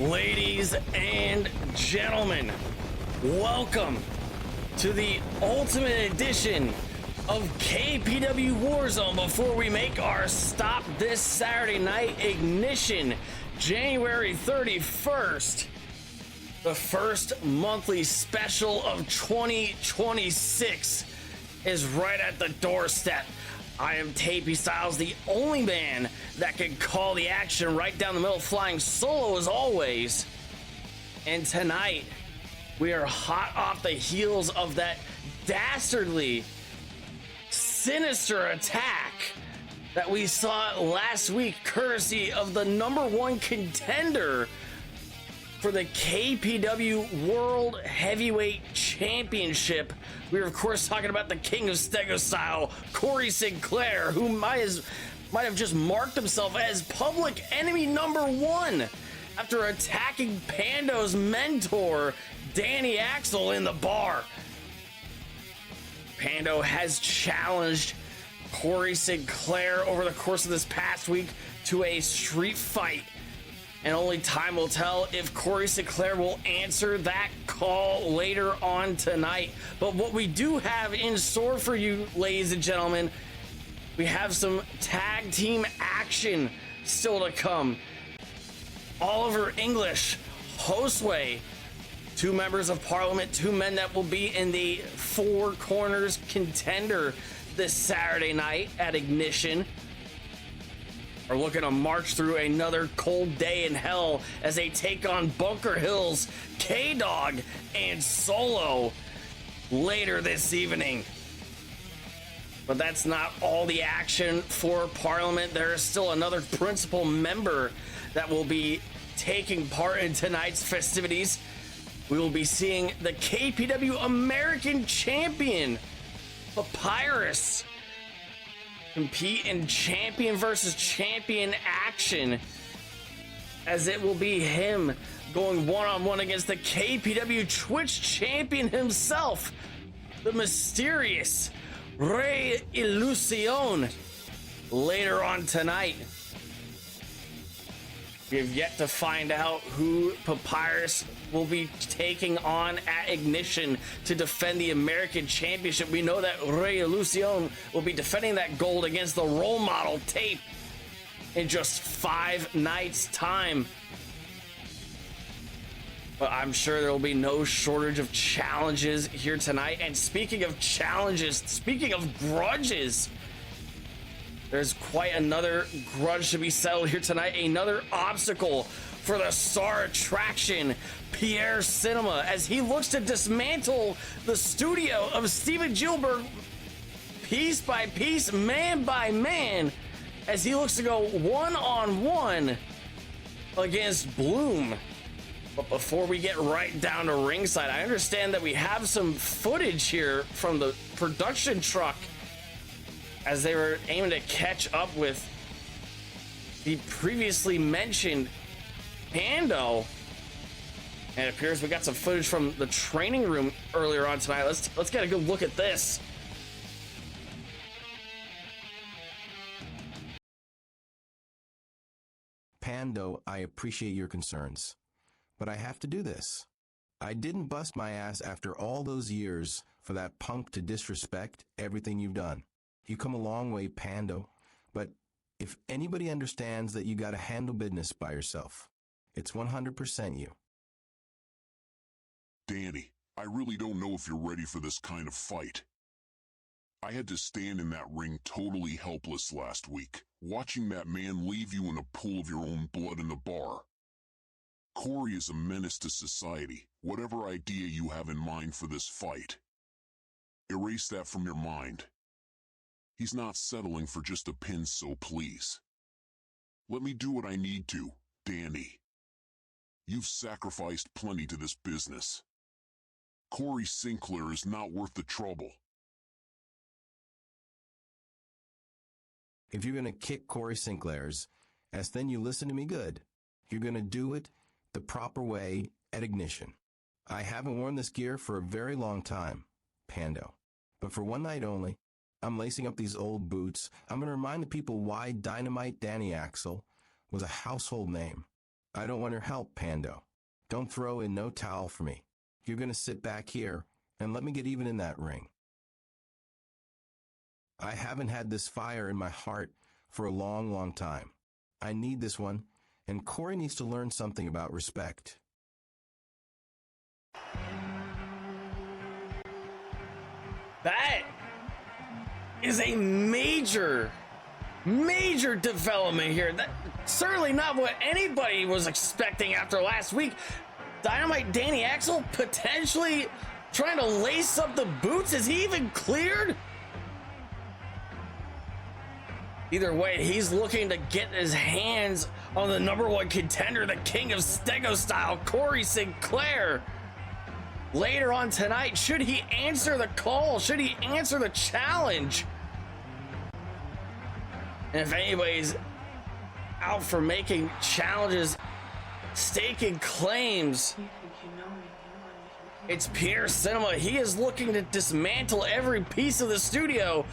Ladies and gentlemen, welcome to the ultimate edition of KPW War Zone. Before we make our stop this Saturday night, Ignition, January 31st, the first monthly special of 2026 is right at the doorstep. I am Tapey Styles, the only man that can call the action right down the middle, flying solo as always. And tonight, we are hot off the heels of that dastardly, sinister attack that we saw last week, courtesy of the #1 contender for the KPW World Heavyweight Championship. We're of course talking about the King of Stego Style, Cory Sinclair, who might have just marked himself as public enemy #1 after attacking Pando's mentor, Danny Axel, in the bar. Pando has challenged Cory Sinclair over the course of this past week to a street fight, and only time will tell if Cory Sinclair will answer that call later on tonight. But what we do have in store for you, ladies and gentlemen, we have some tag team action still to come. Oliver English, Hosway, two members of Parliament, two men that will be in the Four Corners contender this Saturday night at Ignition, are looking to march through another cold day in hell as they take on Bunker Hill's K-Dogg and Solo later this evening. But that's not all the action for Parliament. There is still another principal member that will be taking part in tonight's festivities. We will be seeing the KPW American Champion, Papyrus, compete in champion versus champion action, as it will be him going one-on-one against the KPW Twitch champion himself, the mysterious Rey Ilusion, later on tonight. We have yet to find out who Papyrus will be taking on at Ignition to defend the American Championship. We know that Rey Ilusion will be defending that gold against the role model Tape in just 5 nights' time. But I'm sure there will be no shortage of challenges here tonight. And speaking of challenges, speaking of grudges, there's quite another grudge to be settled here tonight. Another obstacle for the star attraction, Pierre Cinema, as he looks to dismantle the studio of Steven Gilbert piece by piece, man by man, as he looks to go one-on-one against Bloom. But before we get right down to ringside, I understand that we have some footage here from the production truck as they were aiming to catch up with the previously mentioned Pando. And it appears we got some footage from the training room earlier on tonight. Let's get a good look at this. Pando, I appreciate your concerns, but I have to do this. I didn't bust my ass after all those years for that punk to disrespect everything you've done. You come a long way, Pando, but if anybody understands that you gotta handle business by yourself, it's 100% you. Danny, I really don't know if you're ready for this kind of fight. I had to stand in that ring totally helpless last week, watching that man leave you in a pool of your own blood in the bar. Cory is a menace to society, whatever idea you have in mind for this fight. Erase that from your mind. He's not settling for just a pin, so please. Let me do what I need to, Danny. You've sacrificed plenty to this business. Cory Sinclair is not worth the trouble. If you're gonna kick Cory Sinclair's ass, then you listen to me good. You're gonna do it the proper way at Ignition. I haven't worn this gear for a very long time, Pando, but for one night only, I'm lacing up these old boots. I'm going to remind the people why Dynamite Danny Axel was a household name. I don't want your help, Pando. Don't throw in no towel for me. You're going to sit back here and let me get even in that ring. I haven't had this fire in my heart for a long, long time. I need this one, and Cory needs to learn something about respect. That is a major development here. That certainly not what anybody was expecting after last week. Dynamite Danny Axel potentially trying to lace up the boots. Is he even cleared? Either way, he's looking to get his hands on the #1 contender, the king of Stego style, Cory Sinclair. Later on tonight, should he answer the call? Should he answer the challenge? And if anybody's out for making challenges, staking claims, it's Pierre Cinema. He is looking to dismantle every piece of the studio.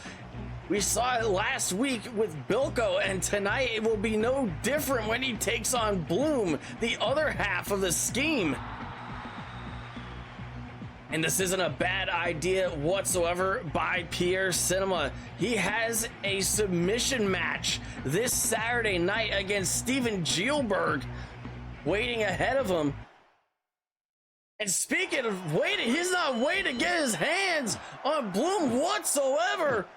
We saw it last week with Bilko, and tonight it will be no different when he takes on Bloom, the other half of the scheme. And this isn't a bad idea whatsoever by Pierre Cinema. He has a submission match this Saturday night against Steven Gielberg waiting ahead of him. And speaking of waiting, he's not waiting to get his hands on Bloom whatsoever.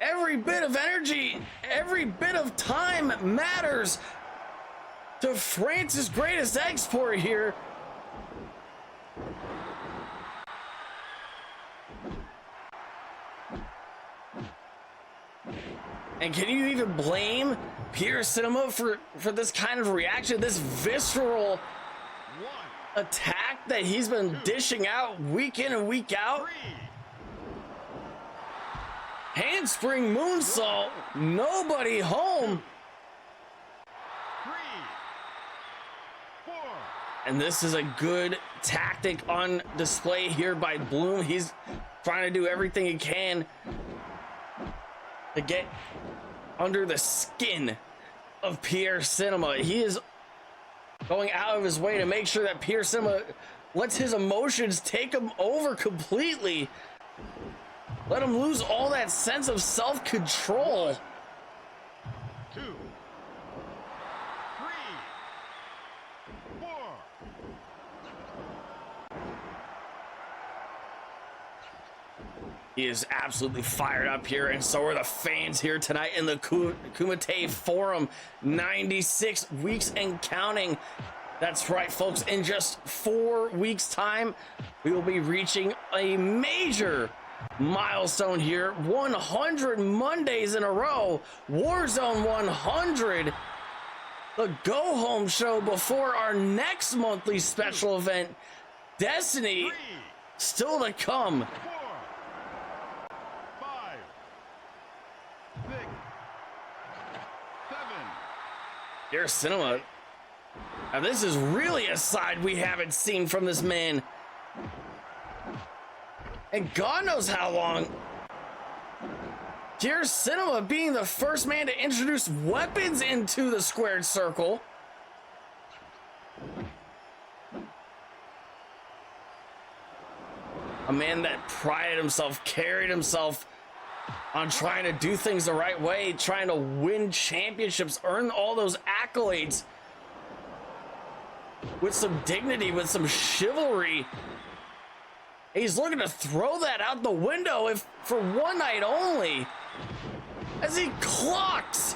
Every bit of energy, every bit of time matters to France's greatest export here. And can you even blame Pierre Cinema for this kind of reaction, this visceral attack that he's been dishing out week in and week out? Handspring moonsault, nobody home. And this is a good tactic on display here by Bloom. He's trying to do everything he can to get under the skin of Pierre Cinema. He is going out of his way to make sure that Pierre Cinema lets his emotions take him over completely. Let him lose all that sense of self-control. 2, 3, 4. He is absolutely fired up here, and so are the fans here tonight in the Kumite Forum. 96 weeks and counting. That's right, folks. In just 4 weeks' time, we will be reaching a major milestone here. 100 Mondays in a row. Warzone 100. The go-home show before our next monthly special event. Destiny still to come. 4, 5, 6, 7. Pierre Cinema. Now this is really a side we haven't seen from this man. And God knows how long. Pierre Cinema being the first man to introduce weapons into the squared circle. A man that prided himself, carried himself on trying to do things the right way, trying to win championships, earn all those accolades with some dignity, with some chivalry. He's looking to throw that out the window, if for one night only, as he clocks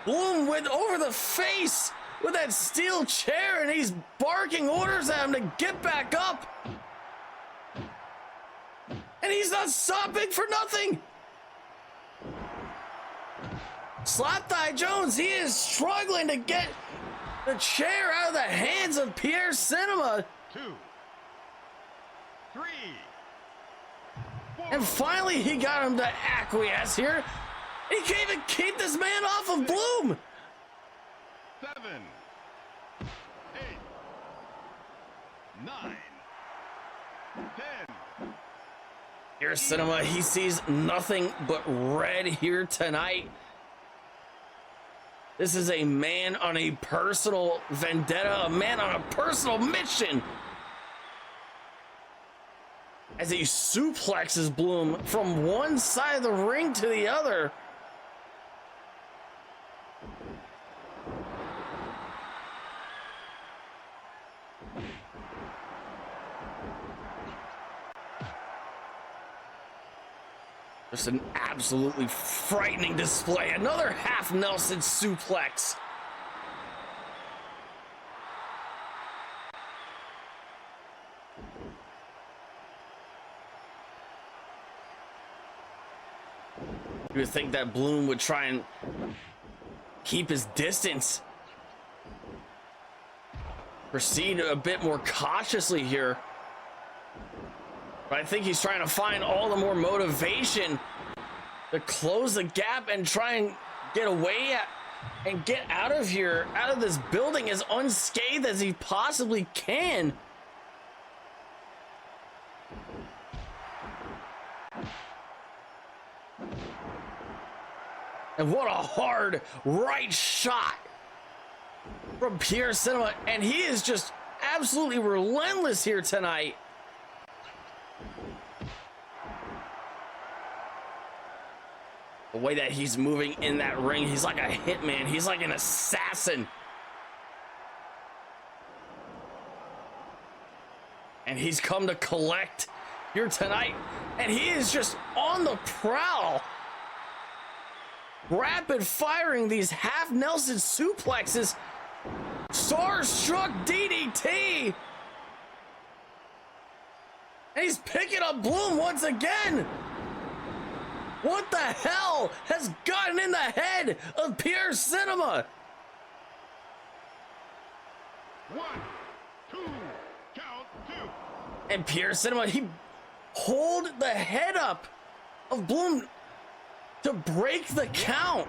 Bloom with over the face with that steel chair, and he's barking orders at him to get back up. And he's not stopping for nothing. Slapthigh Jones, he is struggling to get the chair out of the hands of Pierre Cinema. 2, 3, 4. And finally, he got him to acquiesce here. He can't even keep this man off of Bloom. 7, 8, 9, 10. Pierre Cinema, he sees nothing but red here tonight. This is a man on a personal vendetta, a man on a personal mission. As he suplexes Bloom from one side of the ring to the other. Just an absolutely frightening display. Another half Nelson suplex. You would think that Bloom would try and keep his distance. Proceed a bit more cautiously here. But I think he's trying to find all the more motivation to close the gap and try and get away and get out of here, out of this building as unscathed as he possibly can. And what a hard right shot from Pierre Cinema. And he is just absolutely relentless here tonight. The way that he's moving in that ring, he's like a hitman. He's like an assassin. And he's come to collect here tonight. And he is just on the prowl. Rapid firing these half Nelson suplexes. Starstruck DDT. And he's picking up Bloom once again. What the hell has gotten in the head of Pierre Cinema? 1, 2, count 2. And Pierre Cinema, he pulled the head up of Bloom to break the count.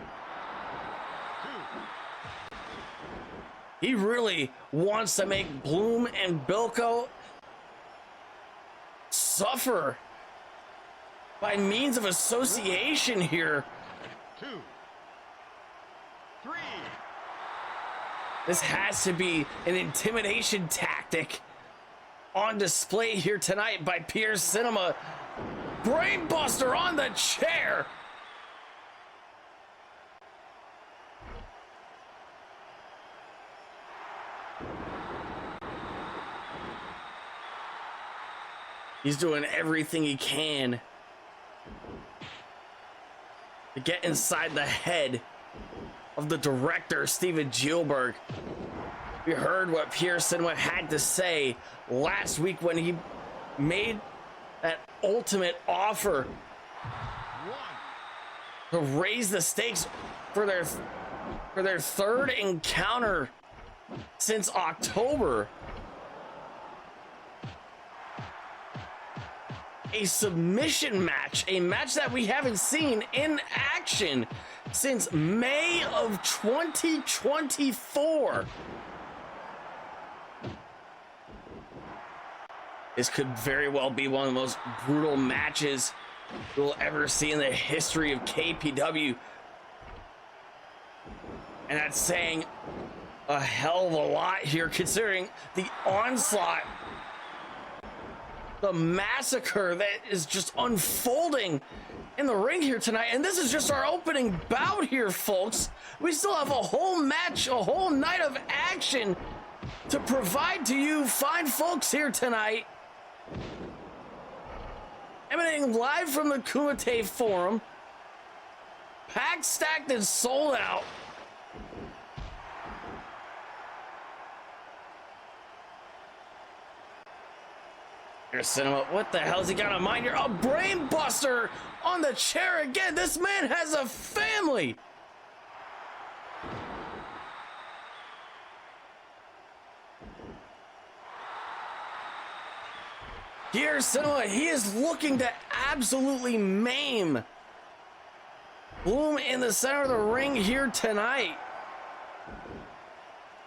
2. He really wants to make Bloom and Bilko suffer by means of association here. 2, 3. This has to be an intimidation tactic on display here tonight by Pierre Cinema. Brainbuster on the chair. He's doing everything he can to get inside the head of the director, Steven Gilbert. We heard what Pierre Cinema had to say last week when he made that ultimate offer 1. to raise the stakes for their third encounter since October. A submission match, a match that we haven't seen in action since May of 2024. This could very well be one of the most brutal matches we'll ever see in the history of KPW. And that's saying a hell of a lot here, considering the onslaught, the massacre that is just unfolding in the ring here tonight. And this is just our opening bout here, folks. We still have a whole match, a whole night of action to provide to you fine folks here tonight. Emanating live from the Kumite Forum. Packed, stacked, and sold out. Here's Cinema. What the hell's he got on mind here? A brain buster on the chair again. This man has a family. Here's Cinema. He is looking to absolutely maim Bloom in the center of the ring here tonight.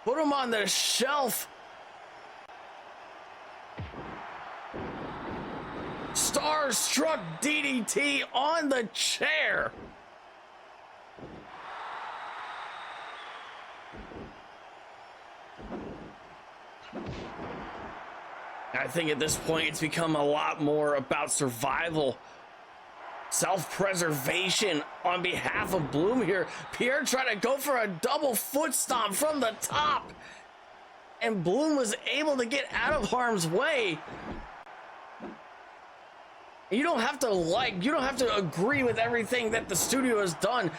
Put him on the shelf. Starstruck DDT on the chair. I think at this point it's become a lot more about survival, self-preservation on behalf of Bloom here. Pierre trying to go for a double foot stomp from the top, and Bloom was able to get out of harm's way. You don't have to agree with everything that the studio has done.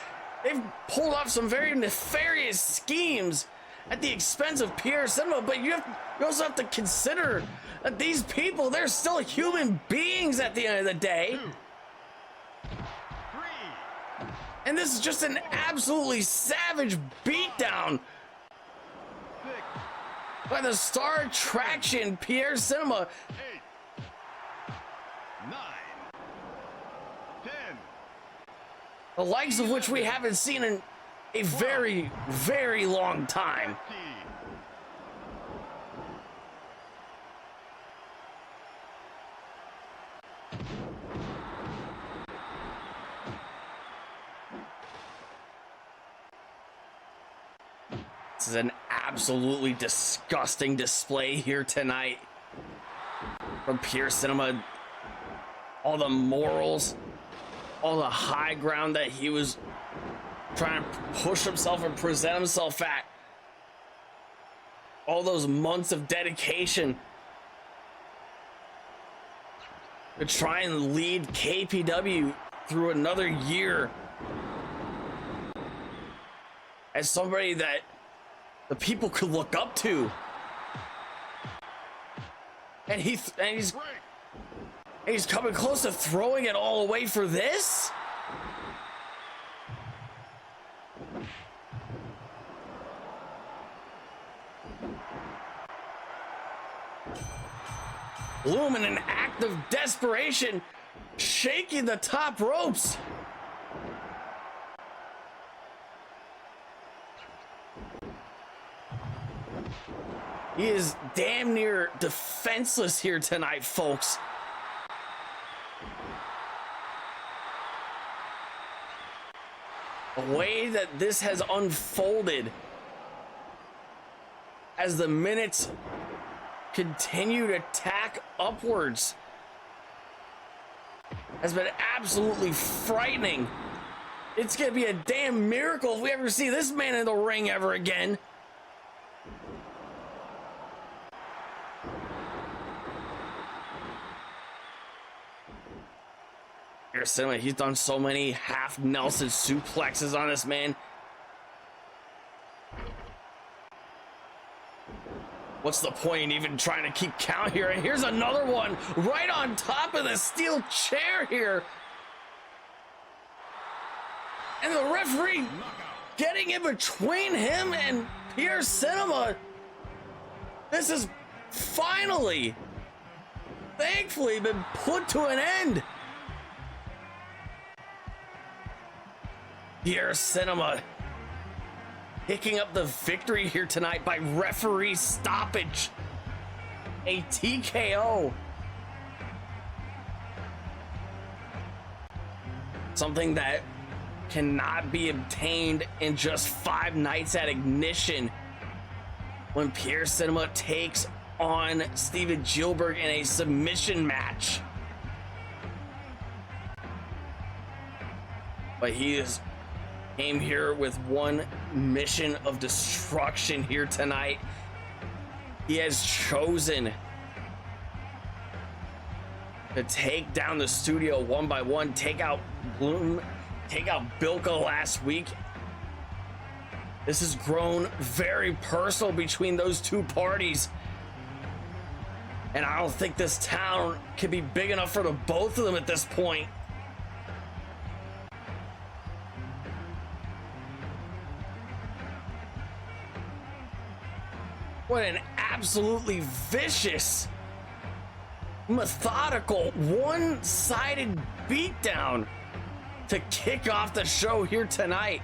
They've pulled off some very nefarious schemes at the expense of Pierre Cinema, but you also have to consider that these people, they're still human beings at the end of the day. 2, 3. And this is just an absolutely savage beatdown 6, by the star attraction, Pierre Cinema. 8, 9, 10. The likes of which we haven't seen in a very, very long time. 50. This is an absolutely disgusting display here tonight from Pierre Cinema. All the morals, all the high ground that he was trying to push himself and present himself at, all those months of dedication to try and lead KPW through another year as somebody that the people could look up to. And he's coming close to throwing it all away for this? Bloom, in an act of desperation, shaking the top ropes. He is damn near defenseless here tonight, folks. The way that this has unfolded as the minutes continue to tack upwards has been absolutely frightening. It's gonna be a damn miracle if we ever see this man in the ring ever again. Pierre Cinema, he's done so many half Nelson suplexes on this man. What's the point in even trying to keep count here? And here's another one right on top of the steel chair here. And the referee getting in between him and Pierre Cinema. This is finally, thankfully, been put to an end. Pierre Cinema picking up the victory here tonight by referee stoppage. A TKO. Something that cannot be obtained in just 5 nights at Ignition, when Pierre Cinema takes on Steven Gilbert in a submission match. But he came here with one mission of destruction here tonight. He has chosen to take down the studio one by one, take out Bloom, take out Bilka last week. This has grown very personal between those two parties. And I don't think this town can be big enough for the both of them at this point. What an absolutely vicious, methodical, one-sided beatdown to kick off the show here tonight.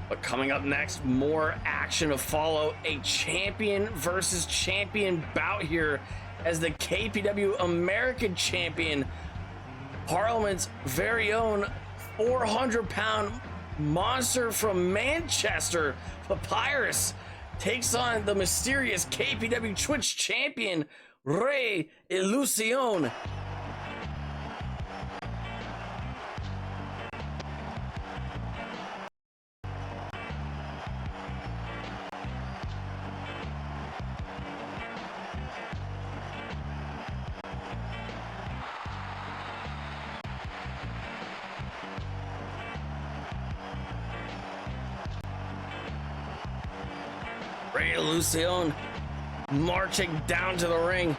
But coming up next, more action to follow. A champion versus champion bout here as the KPW American Champion, Parliament's very own 400-pound monster from Manchester, Papyrus, takes on the mysterious KPW Twitch champion, Rey Ilusion. Rey Ilusion marching down to the ring,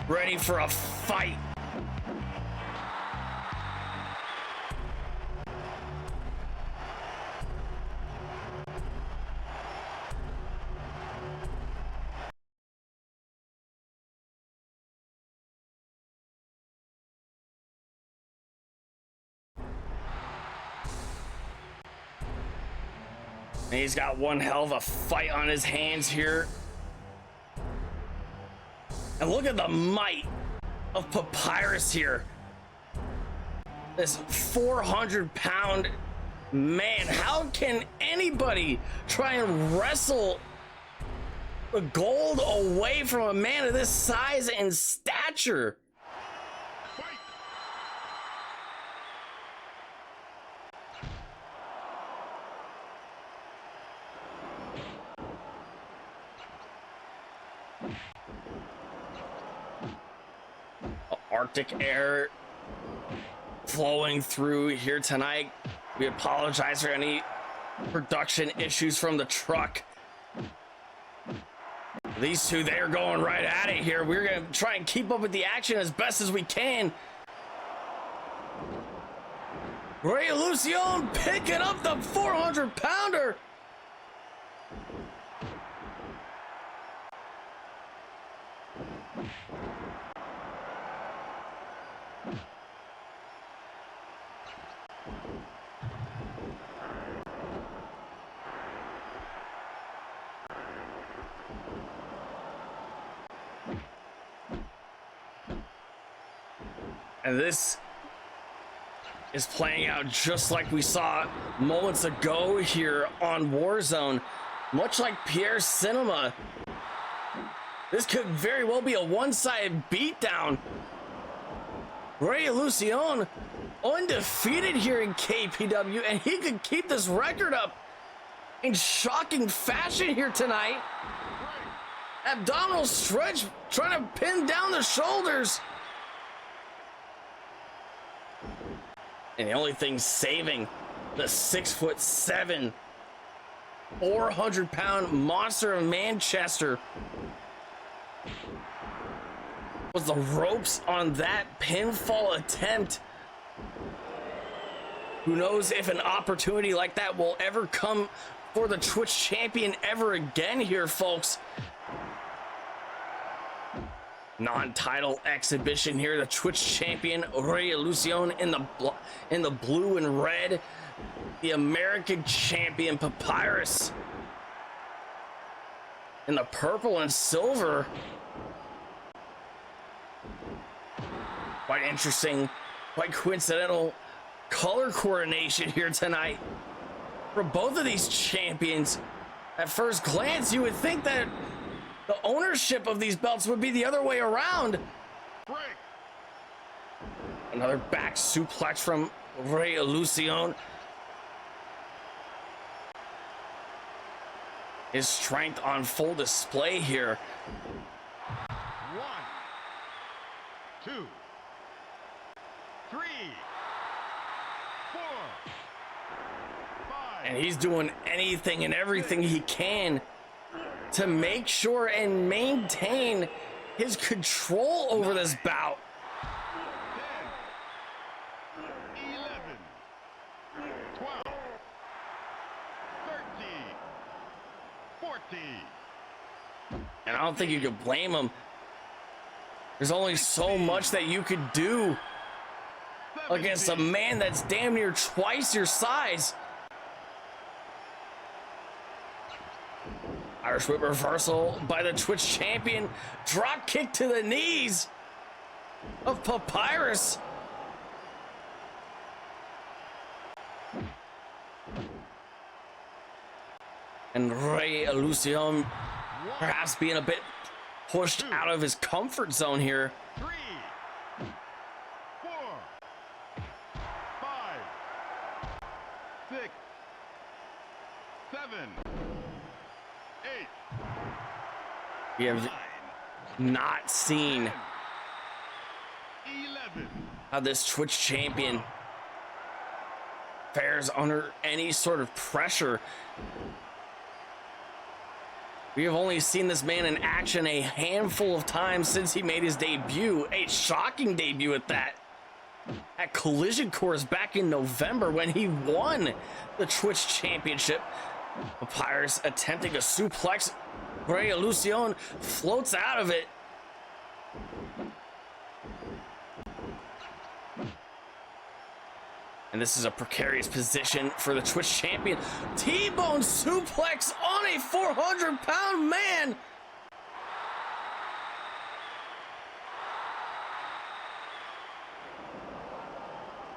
ready for a fight. And he's got one hell of a fight on his hands here. And look at the might of Papyrus here. This 400-pound man. How can anybody try and wrestle the gold away from a man of this size and stature? Arctic air flowing through here tonight. We apologize for any production issues from the truck. These two, they're going right at it here. We're gonna try and keep up with the action as best as we can. Rey Ilusion picking up the 400-pounder. And this is playing out just like we saw moments ago here on War Zone. Much like Pierre Cinema, this could very well be a one-sided beatdown. Rey Ilusion undefeated here in KPW, and he could keep this record up in shocking fashion here tonight. Abdominal stretch, trying to pin down the shoulders. And the only thing saving the 6'7", 400-pound monster of Manchester was the ropes on that pinfall attempt. Who knows if an opportunity like that will ever come for the Twitch champion ever again here, folks. Non-title exhibition here. The Twitch champion Rey Ilusion in the blue and red. The American champion Papyrus in the purple and silver. Quite interesting, quite coincidental color coordination here tonight for both of these champions. At first glance, you would think that the ownership of these belts would be the other way around. Break. Another back suplex from Rey Ilusion. His strength on full display here. 1, 2, 3, 4, 5. And he's doing anything and everything he can to make sure and maintain his control over this bout. 10, 11, 12, 13, 14. And I don't think you could blame him. There's only so much that you could do against a man that's damn near twice your size. Irish whip reversal by the Twitch champion. Drop kick to the knees of Papyrus. And Rey Ilusion perhaps being a bit pushed out of his comfort zone here. 3, 4, 5, 6, 7, 8. We have not seen 11. how this Twitch champion fares under any sort of pressure. We have only seen this man in action a handful of times since he made his debut, a shocking debut at that, at Collision Course back in November when he won the Twitch Championship. Papyrus attempting a suplex. Rey Ilusion floats out of it. And this is a precarious position for the Twitch champion. T-bone suplex on a 400-pound man.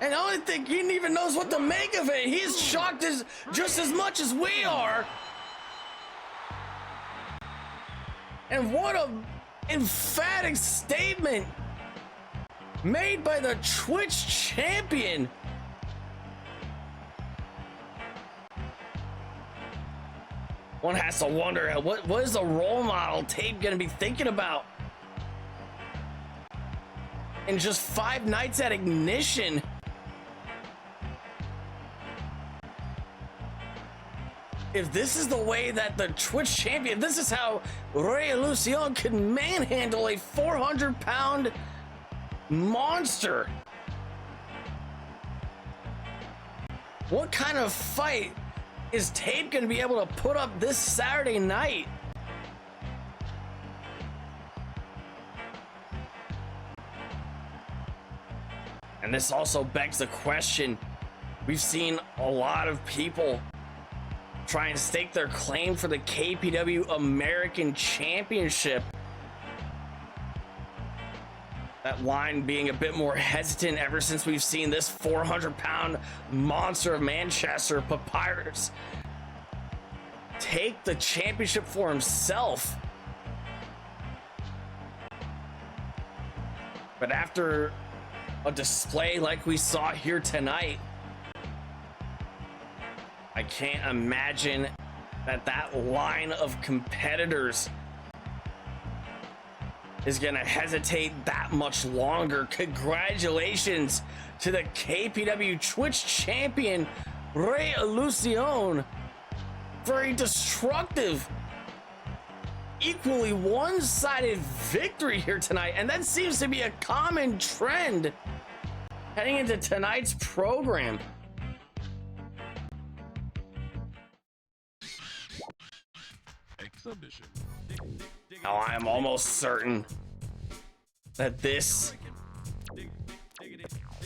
And I don't think he even knows what to make of it. He's shocked just as much as we are. And what a emphatic statement made by the Twitch champion. One has to wonder, what is the role model Tape gonna be thinking about? In just 5 nights at Ignition. If this is the way that the Twitch champion, this is how Rey Ilusion can manhandle a 400-pound monster. What kind of fight is Tape going to be able to put up this Saturday night? And this also begs the question. We've seen a lot of people try and stake their claim for the KPW American Championship. That line being a bit more hesitant ever since we've seen this 400-pound monster of Manchester, Papyrus, take the championship for himself. But after a display like we saw here tonight, I can't imagine that line of competitors is gonna hesitate that much longer. Congratulations to the KPW Twitch champion, Rey Ilusion, for a destructive, equally one-sided victory here tonight. And that seems to be a common trend heading into tonight's program. Exhibition. Now I am almost certain that this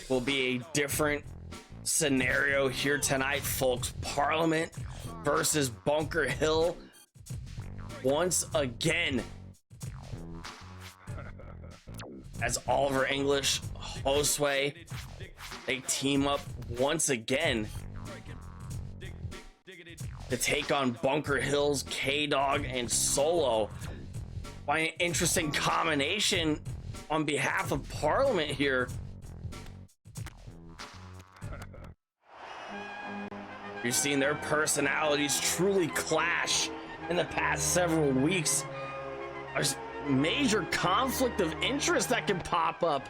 will be a different scenario here tonight, folks. Parliament versus Bunker Hill once again, as Oliver English, Hosway, they team up once again to take on Bunker Hill's K-Dogg and Solo. By an interesting combination on behalf of Parliament here. We've seen their personalities truly clash in the past several weeks. There's major conflict of interest that can pop up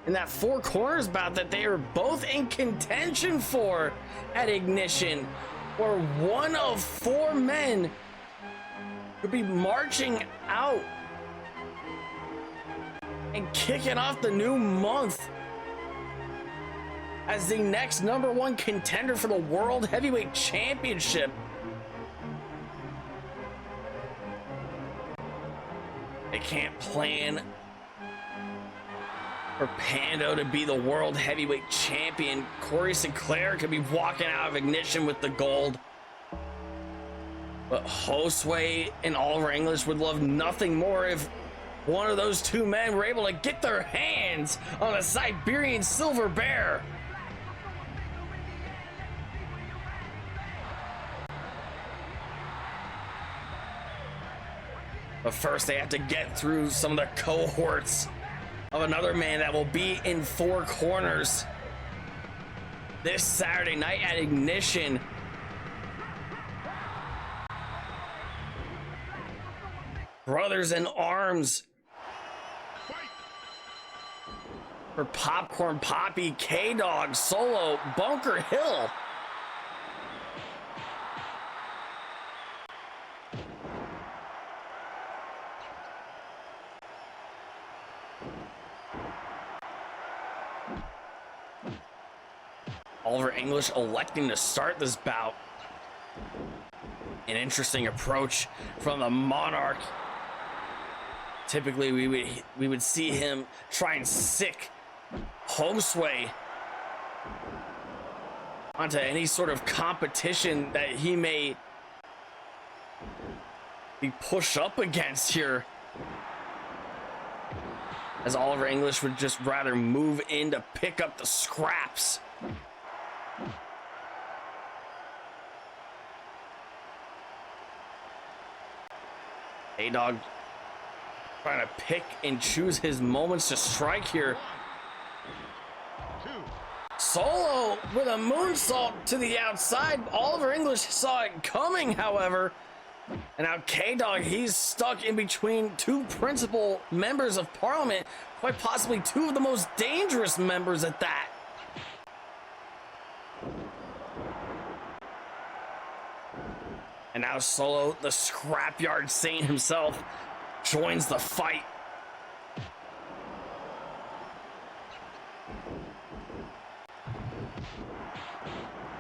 in that Four Corners bout that they are both in contention for at Ignition, where one of 4 men could be marching out and kicking off the new month as the next #1 contender for the World Heavyweight Championship. They can't plan for Pando to be the World Heavyweight Champion. Cory Sinclair could be walking out of Ignition with the gold. But Hosway and Oliver English would love nothing more if one of those 2 men were able to get their hands on a Siberian Silver Bear. But first, they have to get through some of the cohorts of another man that will be in four corners this Saturday night at Ignition. Brothers in arms for Popcorn Poppy, K-Dogg, Solo, Bunker Hill. Oliver English electing to start this bout. An interesting approach from the Monarch. Typically, we would see him try and sick Hosway onto any sort of competition that he may be pushed up against here, as Oliver English would just rather move in to pick up the scraps. K-Dogg trying to pick and choose his moments to strike here. Solo with a moonsault to the outside. Oliver English saw it coming, however. And now K-Dogg, he's stuck in between two principal members of Parliament, quite possibly two of the most dangerous members at that. And now Solo, the scrapyard saint himself, joins the fight.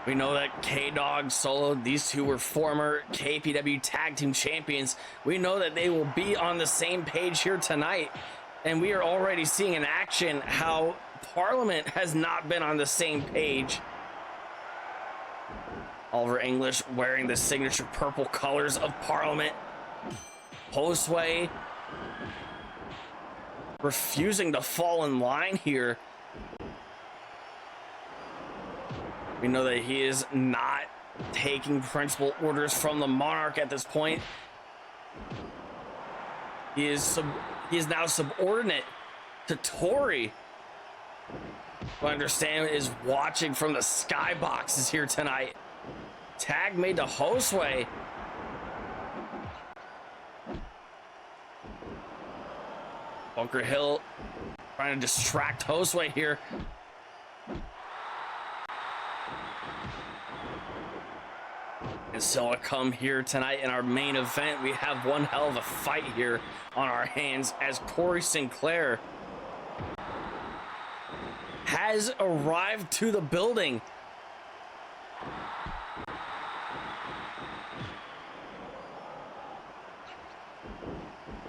We know that K-Dogg, Solo, these two were former KPW Tag Team Champions. We know that they will be on the same page here tonight. And we are already seeing in action how Parliament has not been on the same page. Oliver English wearing the signature purple colors of Parliament. Hosway refusing to fall in line here. We know that he is not taking principal orders from the Monarch at this point. He is now subordinate to Tori, who I understand is watching from the skyboxes here tonight. Tag made to Hosway. Bunker Hill trying to distract Hosway here. And so I come here tonight in our main event. We have one hell of a fight here on our hands, as Cory Sinclair has arrived to the building.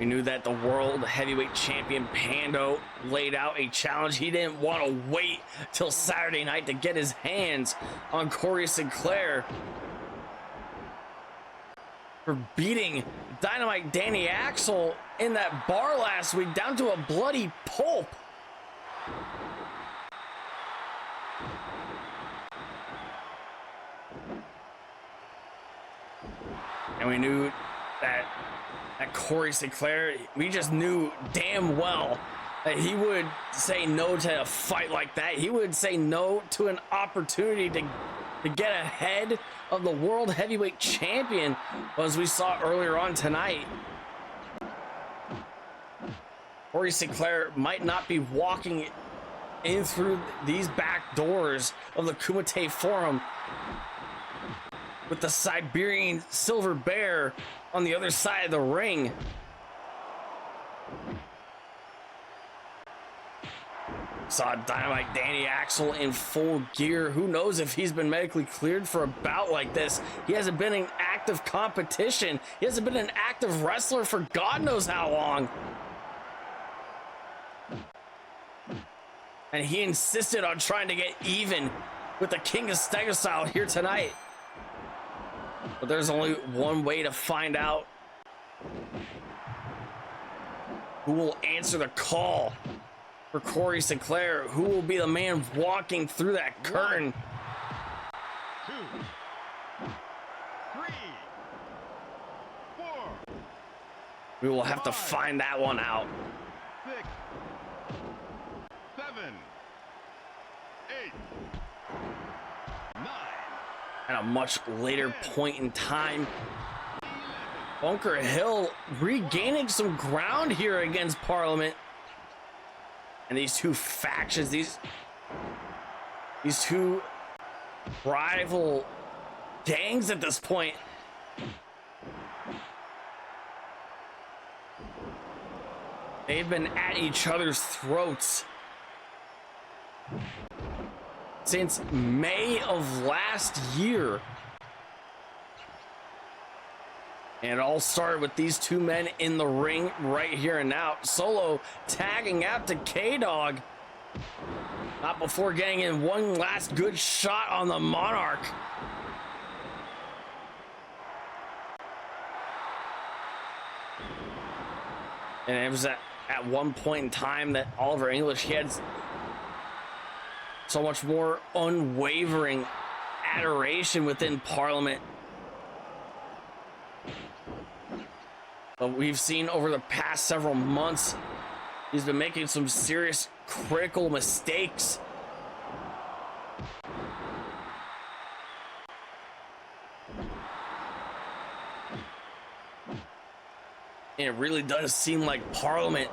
We knew that the world heavyweight champion Pando laid out a challenge. He didn't want to wait till Saturday night to get his hands on Cory Sinclair for beating Dynamite Danny Axel in that bar last week down to a bloody pulp. And we knew that Cory Sinclair, we just knew damn well that he would say no to a fight like that. He would say no to an opportunity to get ahead of the world heavyweight champion, as we saw earlier on tonight. Cory Sinclair might not be walking in through these back doors of the Kumite Forum with the Siberian Silver Bear on the other side of the ring. Saw Dynamite Danny Axel in full gear. Who knows if he's been medically cleared for a bout like this. He hasn't been in active competition. He hasn't been an active wrestler for God knows how long. And he insisted on trying to get even with the King of Style here tonight. But there's only one way to find out who will answer the call for Cory Sinclair. Who will be the man walking through that curtain? 1, 2, 3, 4, We will have to find that one out. 6, 7, 8, 9. At a much later point in time, Bunker Hill regaining some ground here against Parliament. And these two factions, these two rival gangs at this point, they've been at each other's throats since May of last year. And it all started with these two men in the ring right here and now. Solo tagging out to K-Dogg. Not before getting in one last good shot on the Monarch. And it was at one point in time that Oliver English, he had so much more unwavering adoration within Parliament. But we've seen over the past several months, he's been making some serious critical mistakes. And it really does seem like Parliament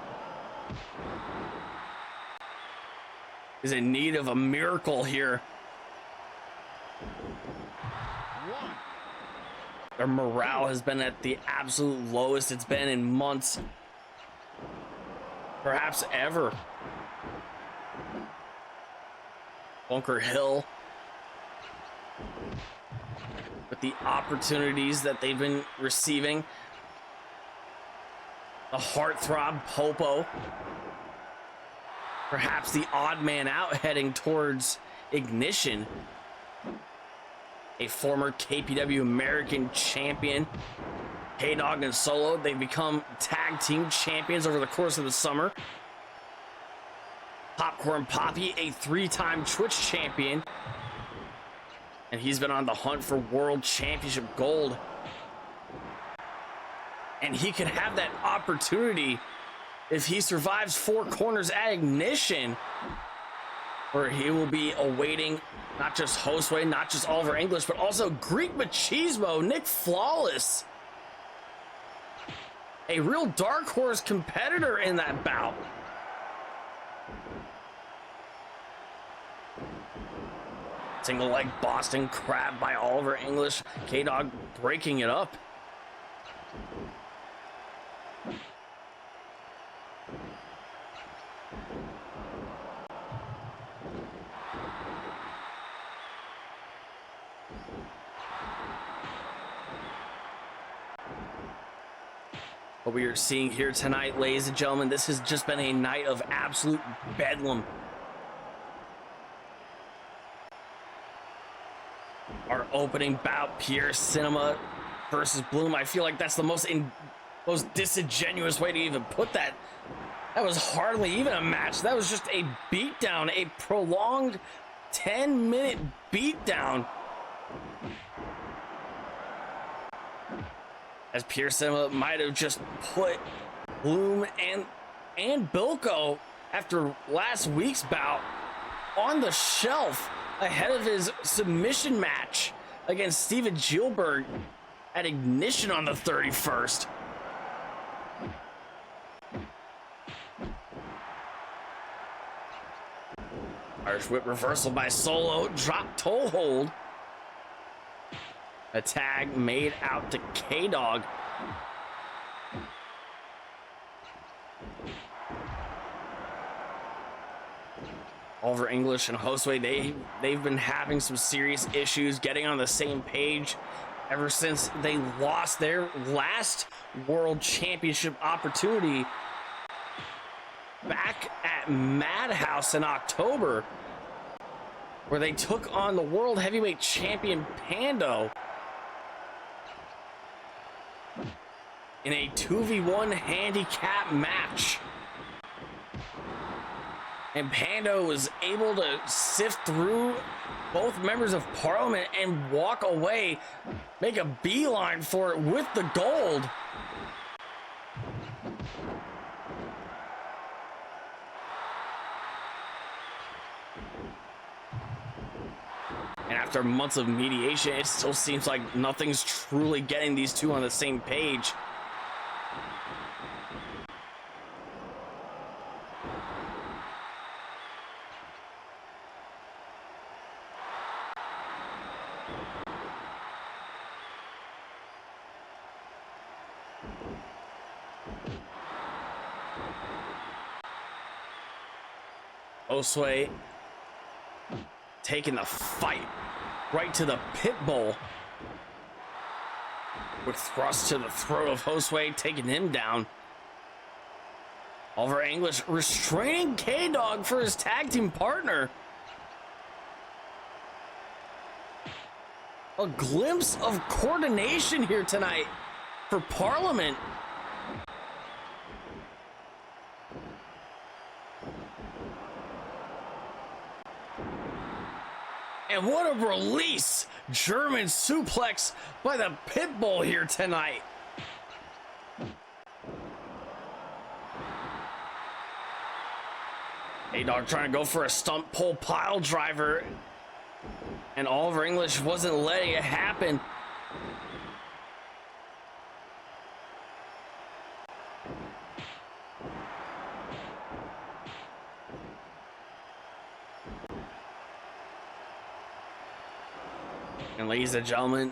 is in need of a miracle here. Their morale has been at the absolute lowest it's been in months, perhaps ever. Bunker Hill, with the opportunities that they've been receiving. The heartthrob Popo, perhaps the odd man out heading towards Ignition. A former KPW American champion, K-Dogg and Solo, they've become tag team champions over the course of the summer. Popcorn Poppy, a 3-time Twitch champion, and he's been on the hunt for World Championship gold. And he could have that opportunity if he survives 4 corners at Ignition, where he will be awaiting not just Hosway, not just Oliver English, but also Greek Machismo, Nick Flawless. A real dark horse competitor in that bout. Single leg Boston Crab by Oliver English. K-Dogg breaking it up. What we are seeing here tonight, ladies and gentlemen, this has just been a night of absolute bedlam. Our opening bout, Pierre Cinema versus Bloom. I feel like that's the most disingenuous way to even put that. That was hardly even a match. That was just a beatdown, a prolonged 10-minute beatdown. As Pierre Cinema might have just put Bloom and Bilko, after last week's bout, on the shelf ahead of his submission match against Steven Gilbert at Ignition on the 31st. Irish whip reversal by Solo, drop toe hold. A tag made out to K-Dogg. Oliver English and Hosway, they've been having some serious issues getting on the same page ever since they lost their last World Championship opportunity back at Madhouse in October, where they took on the World Heavyweight Champion Pando in a 2v1 handicap match. And Pando was able to sift through both members of Parliament and walk away, make a beeline for it with the gold. after months of mediation, it still seems like nothing's truly getting these two on the same page. Hosway taking the fight right to the pit bull with thrust to the throat of Hosway, taking him down. Oliver English restraining K-Dogg for his tag team partner. A glimpse of coordination here tonight for Parliament. And what a release! German suplex by the Pitbull here tonight. K-Dogg trying to go for a stump pole pile driver, and Oliver English wasn't letting it happen. And ladies and gentlemen,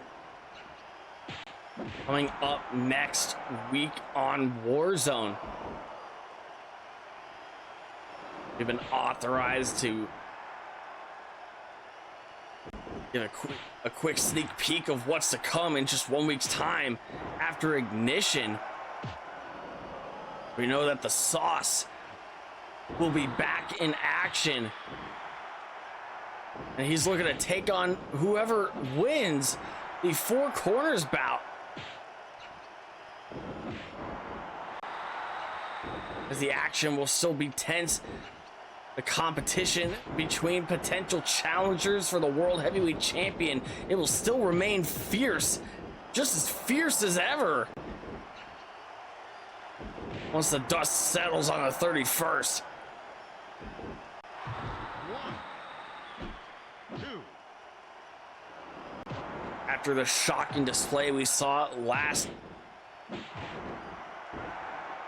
coming up next week on War Zone, we've been authorized to give a quick sneak peek of what's to come in just 1 week's time after Ignition. We know that the Sauce will be back in action, and he's looking to take on whoever wins the Four Corners bout. As the action will still be tense, the competition between potential challengers for the World Heavyweight Champion, it will still remain fierce, just as fierce as ever, once the dust settles on the 31st. After the shocking display we saw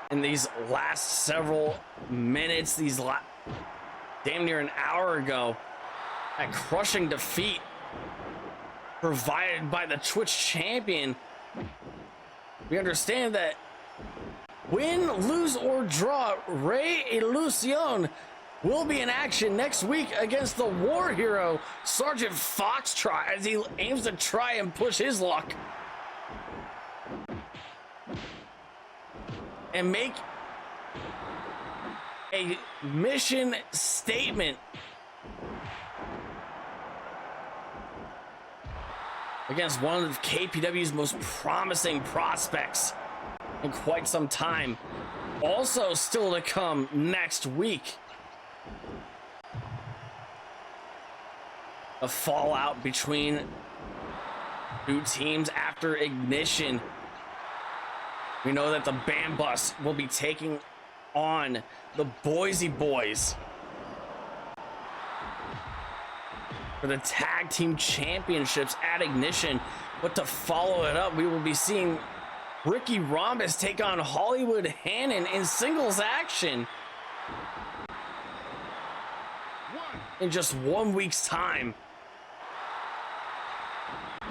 in these last several minutes, damn near an hour ago, that crushing defeat provided by the Twitch champion, we understand that win, lose, or draw, Rey Ilusion will be in action next week against the war hero Sergeant Foxtrot, as he aims to try and push his luck and make a mission statement against one of KPW's most promising prospects in quite some time. Also still to come next week, a fallout between two teams after Ignition. We know that the Band Bus will be taking on the Boise Boys for the tag team championships at Ignition. But to follow it up, we will be seeing Ricky Rhombus take on Hollywood Hannon in singles action in just 1 week's time.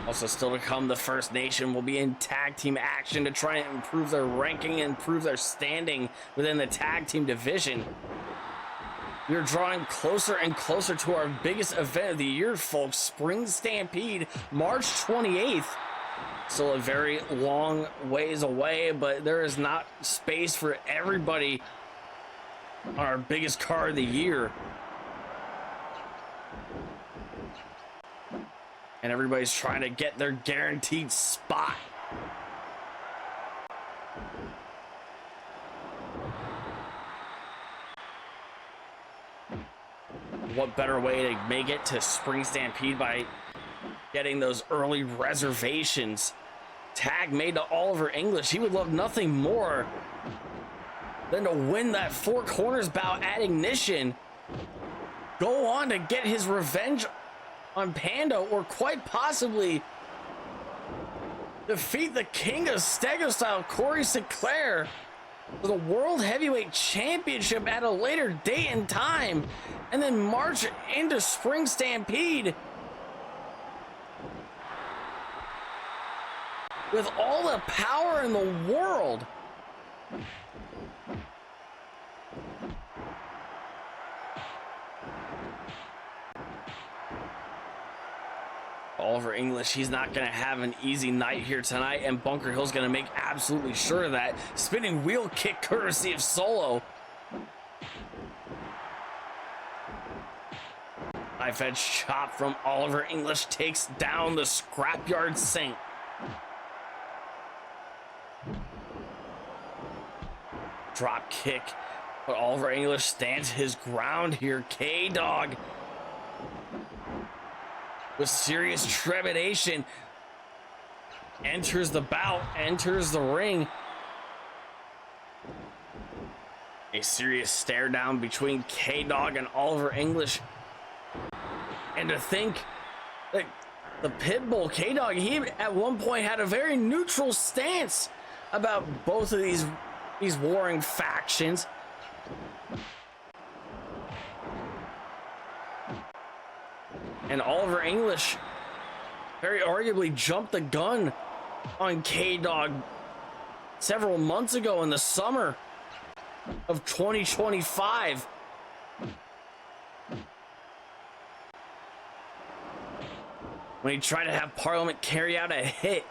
Also still to come, the First Nation will be in tag team action to try and improve their ranking and improve their standing within the tag team division. We're drawing closer and closer to our biggest event of the year, folks. Spring Stampede, March 28th. Still a very long ways away, but there is not space for everybody on our biggest card of the year. And everybody's trying to get their guaranteed spot. What better way to make it to Spring Stampede by getting those early reservations? Tag made to Oliver English. He would love nothing more than to win that Four Corners bout at Ignition. Go on to get his revenge on Pando, or quite possibly defeat the King of Stego Style, Cory Sinclair, for the World Heavyweight Championship at a later date and time, and then march into Spring Stampede with all the power in the world. Oliver English, he's not going to have an easy night here tonight, and Bunker Hill's going to make absolutely sure of that. Spinning wheel kick courtesy of Solo. Knife edge chop from Oliver English takes down the Scrapyard Saint. Drop kick, but Oliver English stands his ground here. K-Dogg, with serious trepidation, enters the bout, enters the ring. A serious stare down between K-Dogg and Oliver English. And to think that the Pitbull, K-Dogg, he at one point had a very neutral stance about both of these warring factions. And Oliver English very arguably jumped the gun on K-Dogg several months ago in the summer of 2025. When he tried to have Parliament carry out a hit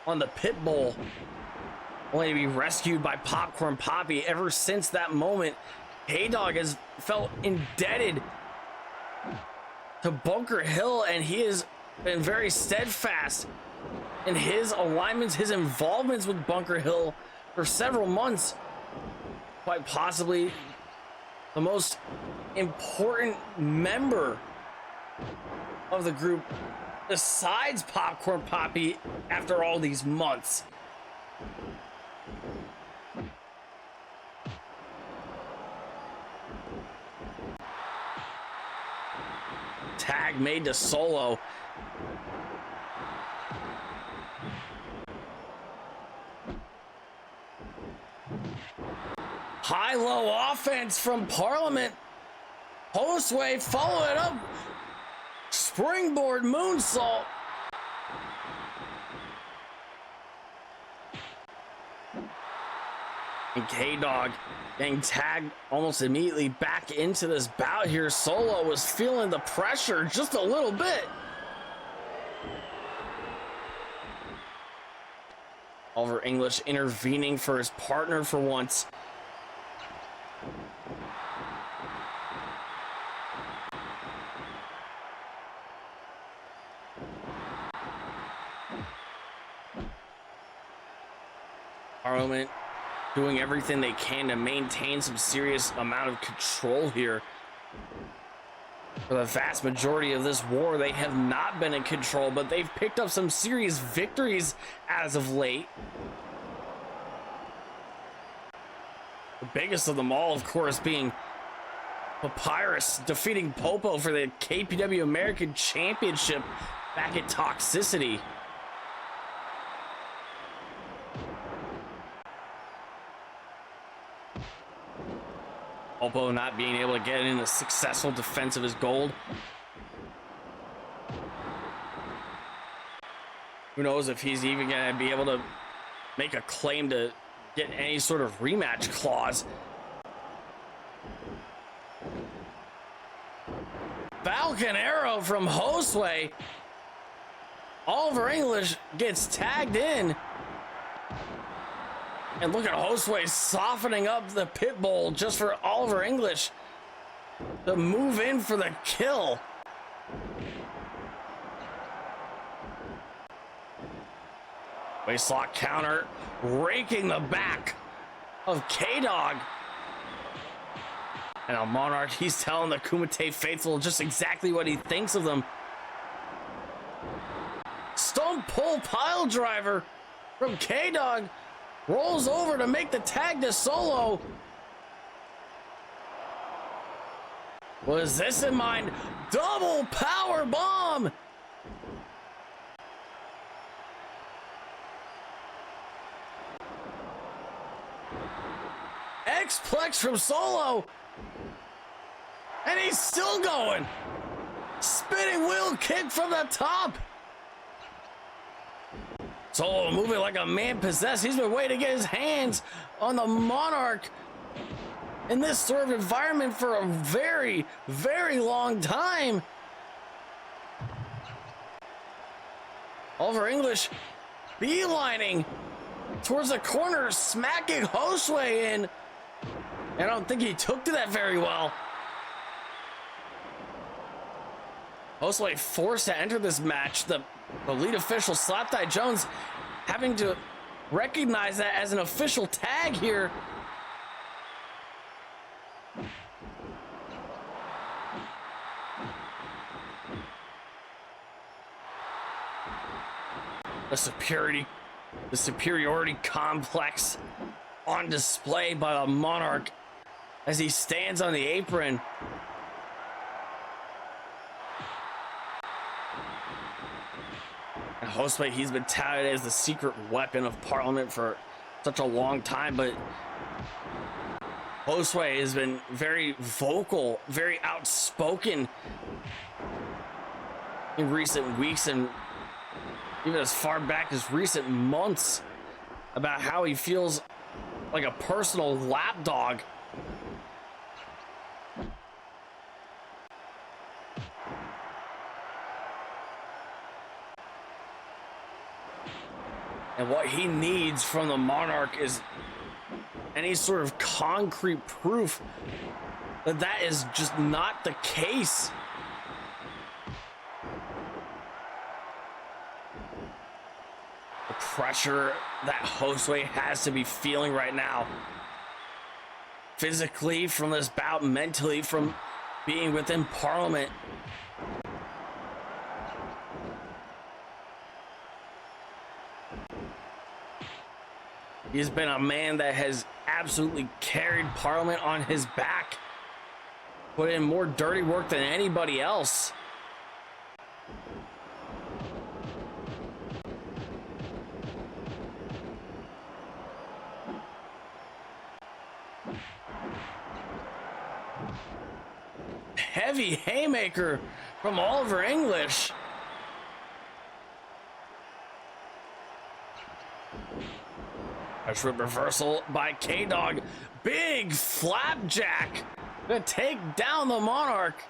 on the Pitbull, only to be rescued by Popcorn Poppy. Ever since that moment, K-Dogg has felt indebted to Bunker Hill, and he has been very steadfast in his alignments, his involvements with Bunker Hill for several months. Quite possibly the most important member of the group besides Popcorn Poppy after all these months. Tag made to Solo. High-low offense from Parliament. Hosway follow it up. Springboard moonsault. And K-Dogg getting tagged almost immediately back into this bout here. Solo was feeling the pressure just a little bit. Oliver English intervening for his partner for once. Parliament doing everything they can to maintain some serious amount of control here. For the vast majority of this war, they have not been in control, but they've picked up some serious victories as of late. The biggest of them all, of course, being Papyrus defeating Popo for the KPW American Championship back at Toxicity. Popo not being able to get in a successful defense of his gold. Who knows if he's even going to be able to make a claim to get any sort of rematch clause. Falcon Arrow from Hosway. Oliver English gets tagged in. And look at Hosway softening up the Pitbull just for Oliver English to move in for the kill. Waistlock counter, raking the back of K-Dogg. And now Monarch, he's telling the Kumite faithful just exactly what he thinks of them. Stone pull pile driver from K-Dogg. Rolls over to make the tag to Solo. Was this in mind? Double power bomb! X-Plex from Solo! And he's still going! Spinning wheel kick from the top! Solo moving like a man possessed. He's been waiting to get his hands on the Monarch in this sort of environment for a very, very long time. Oliver English beelining towards the corner, smacking Hosway in. I don't think he took to that very well. Hosway forced to enter this match. The lead official, Slapthigh Jones, having to recognize that as an official tag here. The superiority complex on display by the Monarch as he stands on the apron. And Hosway, he's been touted as the secret weapon of Parliament for such a long time, but Hosway has been very vocal, very outspoken in recent weeks and even as far back as recent months about how he feels like a personal lapdog. And what he needs from the Monarch is any sort of concrete proof that that is just not the case. The pressure that Hosway has to be feeling right now, physically from this bout, mentally from being within Parliament. He's been a man that has absolutely carried Parliament on his back, put in more dirty work than anybody else. Heavy haymaker from Oliver English. A trip reversal by K-Dogg. Big flapjack to take down the Monarch.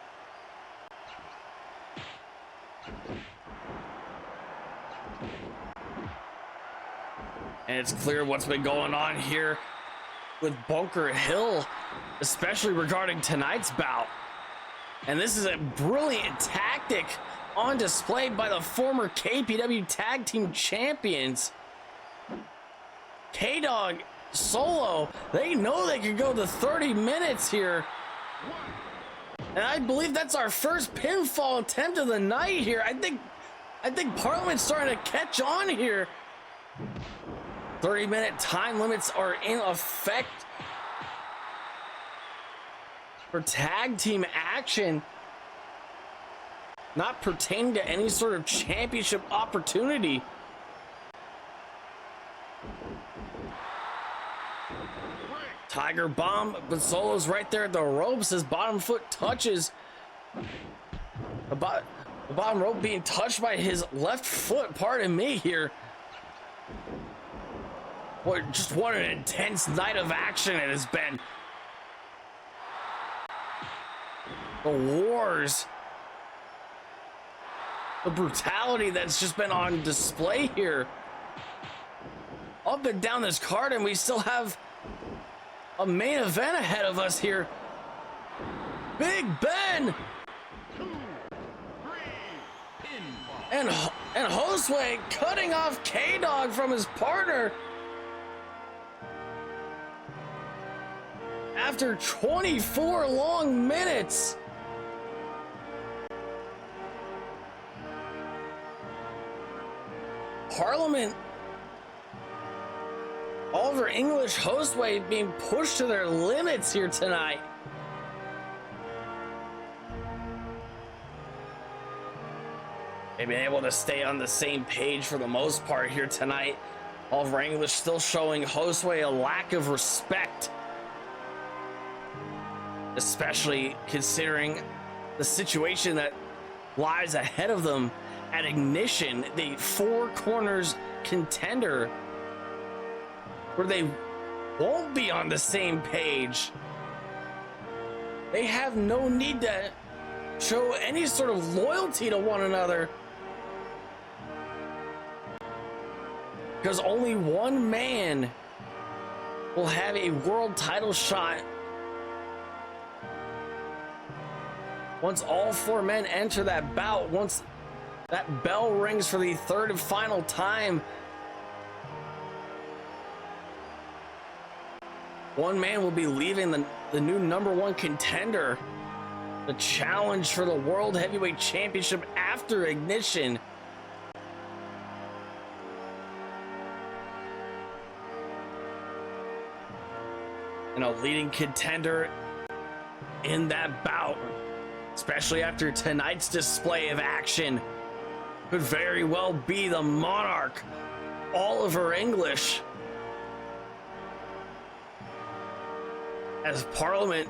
And it's clear what's been going on here with Bunker Hill, especially regarding tonight's bout. And this is a brilliant tactic on display by the former KPW Tag Team Champions. K-Dogg, Solo, they know they can go to 30 minutes here. And I believe that's our first pinfall attempt of the night here. I think Parliament's starting to catch on here. 30-minute time limits are in effect for tag team action, not pertaining to any sort of championship opportunity. Tiger bomb, but Solo's right there at the ropes. His bottom foot touches the bottom rope, being touched by his left foot. Pardon me here. What an intense night of action it has been. The wars, the brutality that's just been on display here up and down this card, and we still have a main event ahead of us here. Big Ben and Hosway cutting off K-Dogg from his partner after 24 long minutes. Parliament, Oliver English, Hosway being pushed to their limits here tonight. They've been able to stay on the same page for the most part here tonight. Oliver English still showing Hosway a lack of respect, especially considering the situation that lies ahead of them at Ignition, the Four Corners contender, where they won't be on the same page. They have no need to show any sort of loyalty to one another, because only one man will have a world title shot once all four men enter that bout. Once that bell rings for the third and final time, one man will be leaving the new #1 contender, the challenge for the World Heavyweight Championship after Ignition. And a leading contender in that bout, especially after tonight's display of action, could very well be the Monarch, Oliver English, as Parliament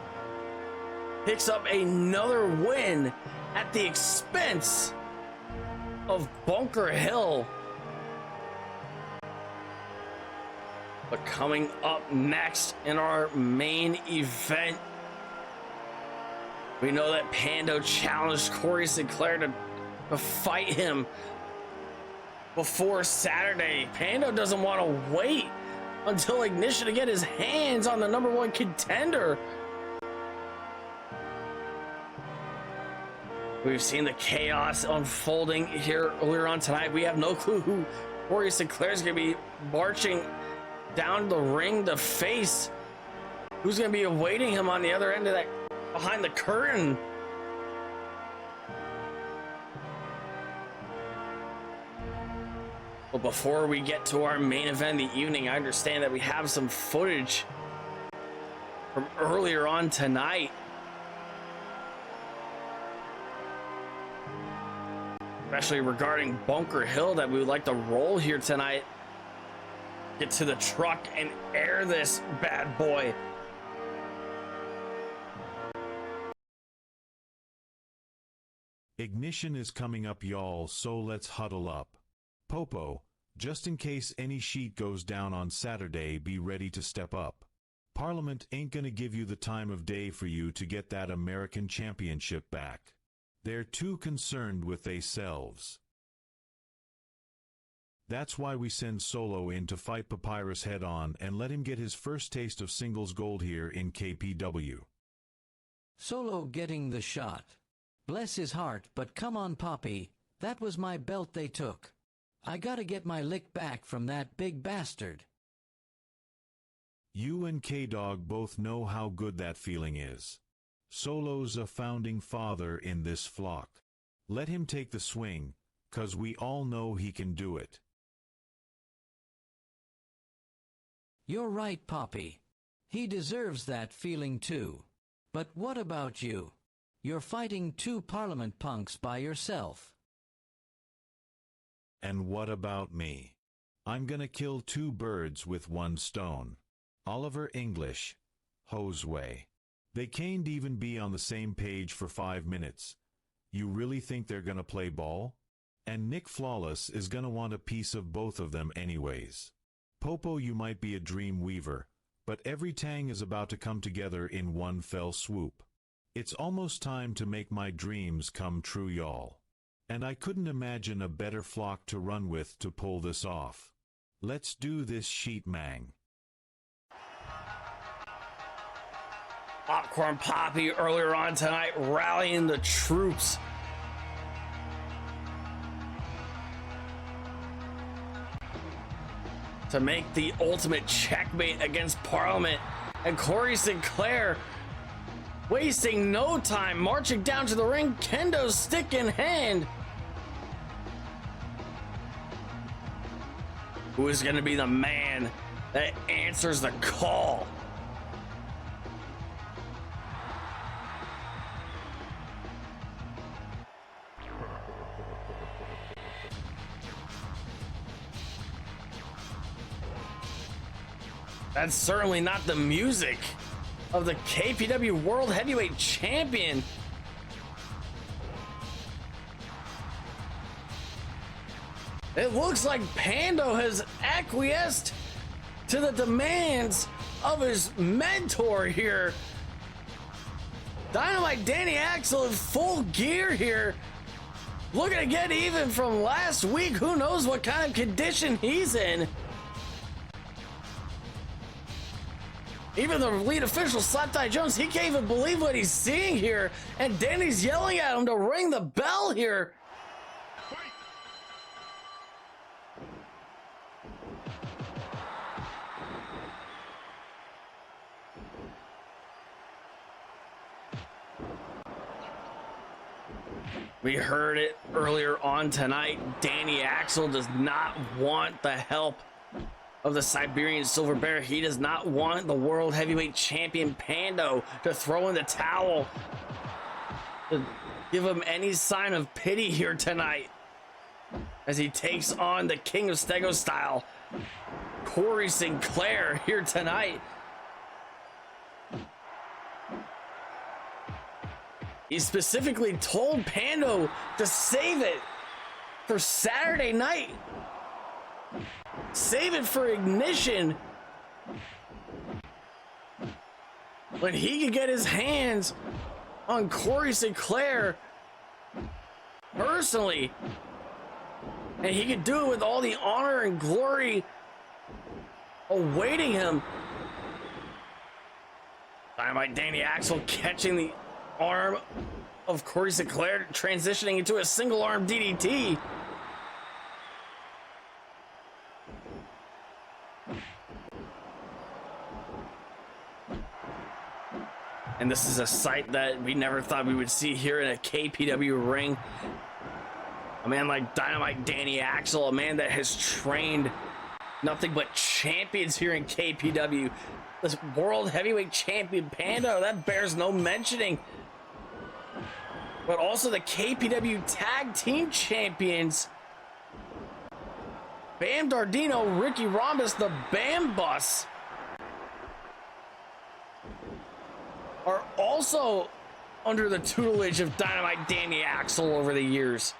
picks up another win at the expense of Bunker Hill. But coming up next in our main event, we know that Pando challenged Cory Sinclair to fight him before Saturday. Pando doesn't want to wait until Ignition to get his hands on the #1 contender. We've seen the chaos unfolding here earlier on tonight. We have no clue who Cory Sinclair is going to be marching down the ring to face. Who's going to be awaiting him on the other end of that, behind the curtain? But before we get to our main event of the evening, I understand that we have some footage from earlier on tonight. Especially regarding Bunker Hill, that we would like to roll here tonight. Get to the truck and air this bad boy. Ignition is coming up, y'all, so let's huddle up. Popo, just in case any sheet goes down on Saturday, be ready to step up. Parliament ain't gonna give you the time of day for you to get that American championship back. They're too concerned with theyselves. That's why we send Solo in to fight Papyrus head-on and let him get his first taste of singles gold here in KPW. Solo getting the shot. Bless his heart, but come on, Poppy. That was my belt they took. I gotta get my lick back from that big bastard. You and K-Dogg both know how good that feeling is. Solo's a founding father in this flock. Let him take the swing, 'cause we all know he can do it. You're right, Poppy. He deserves that feeling too. But what about you? You're fighting two Parliament punks by yourself. And what about me? I'm gonna kill two birds with one stone. Oliver English, Hosway. They can't even be on the same page for 5 minutes. You really think they're gonna play ball? And Nick Flawless is gonna want a piece of both of them anyways. Popo, you might be a dream weaver, but every tang is about to come together in one fell swoop. It's almost time to make my dreams come true, y'all. And I couldn't imagine a better flock to run with to pull this off. Let's do this, sheet mang. Popcorn Poppy earlier on tonight rallying the troops. To make the ultimate checkmate against Parliament, and Cory Sinclair wasting no time marching down to the ring, kendo stick in hand. Who is going to be the man that answers the call? That's certainly not the music of the KPW World Heavyweight Champion. It looks like Pando has acquiesced to the demands of his mentor here. Dynamite Danny Axel in full gear here. Looking to get even from last week. Who knows what kind of condition he's in. Even the lead official, Slaptie Jones, he can't even believe what he's seeing here. And Danny's yelling at him to ring the bell here. We heard it earlier on tonight. Danny Axel does not want the help of the Siberian Silver Bear. He does not want the World Heavyweight Champion Pando to throw in the towel, to give him any sign of pity here tonight as he takes on the King of Stego style, Cory Sinclair, here tonight. He specifically told Pando to save it for Saturday night. Save it for Ignition, when he could get his hands on Cory Sinclair personally, and he could do it with all the honor and glory awaiting him. Dynamite Danny Axel catching the arm of Cory Sinclair, transitioning into a single arm DDT. And this is a sight that we never thought we would see here in a KPW ring. A man like Dynamite Danny Axel, a man that has trained nothing but champions here in KPW. This World Heavyweight Champion Pando, that bears no mentioning. But also the KPW Tag Team Champions, Bam Dardino, Ricky Rhombus, the Bam Bus, are also under the tutelage of Dynamite Danny Axel over the years.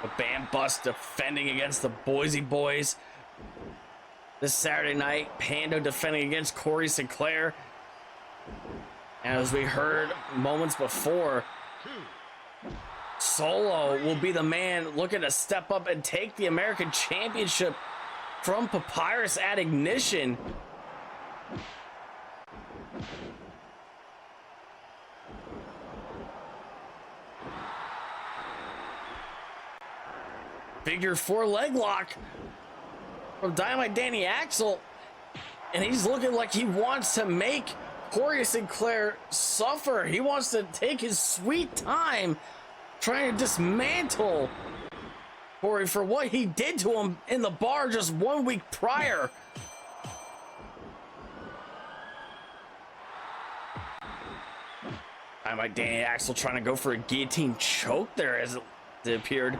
The Bam Bus defending against the Boise Boys this Saturday night. Pando defending against Cory Sinclair. And as we heard moments before, Solo will be the man looking to step up and take the American Championship from Papyrus at Ignition. Figure 4 leg lock from Dynamite Danny Axel, and he's looking like he wants to make Cory Sinclair suffer. He wants to take his sweet time trying to dismantle Cory for what he did to him in the bar just 1 week prior. Dynamite Danny Axel trying to go for a guillotine choke there as it appeared.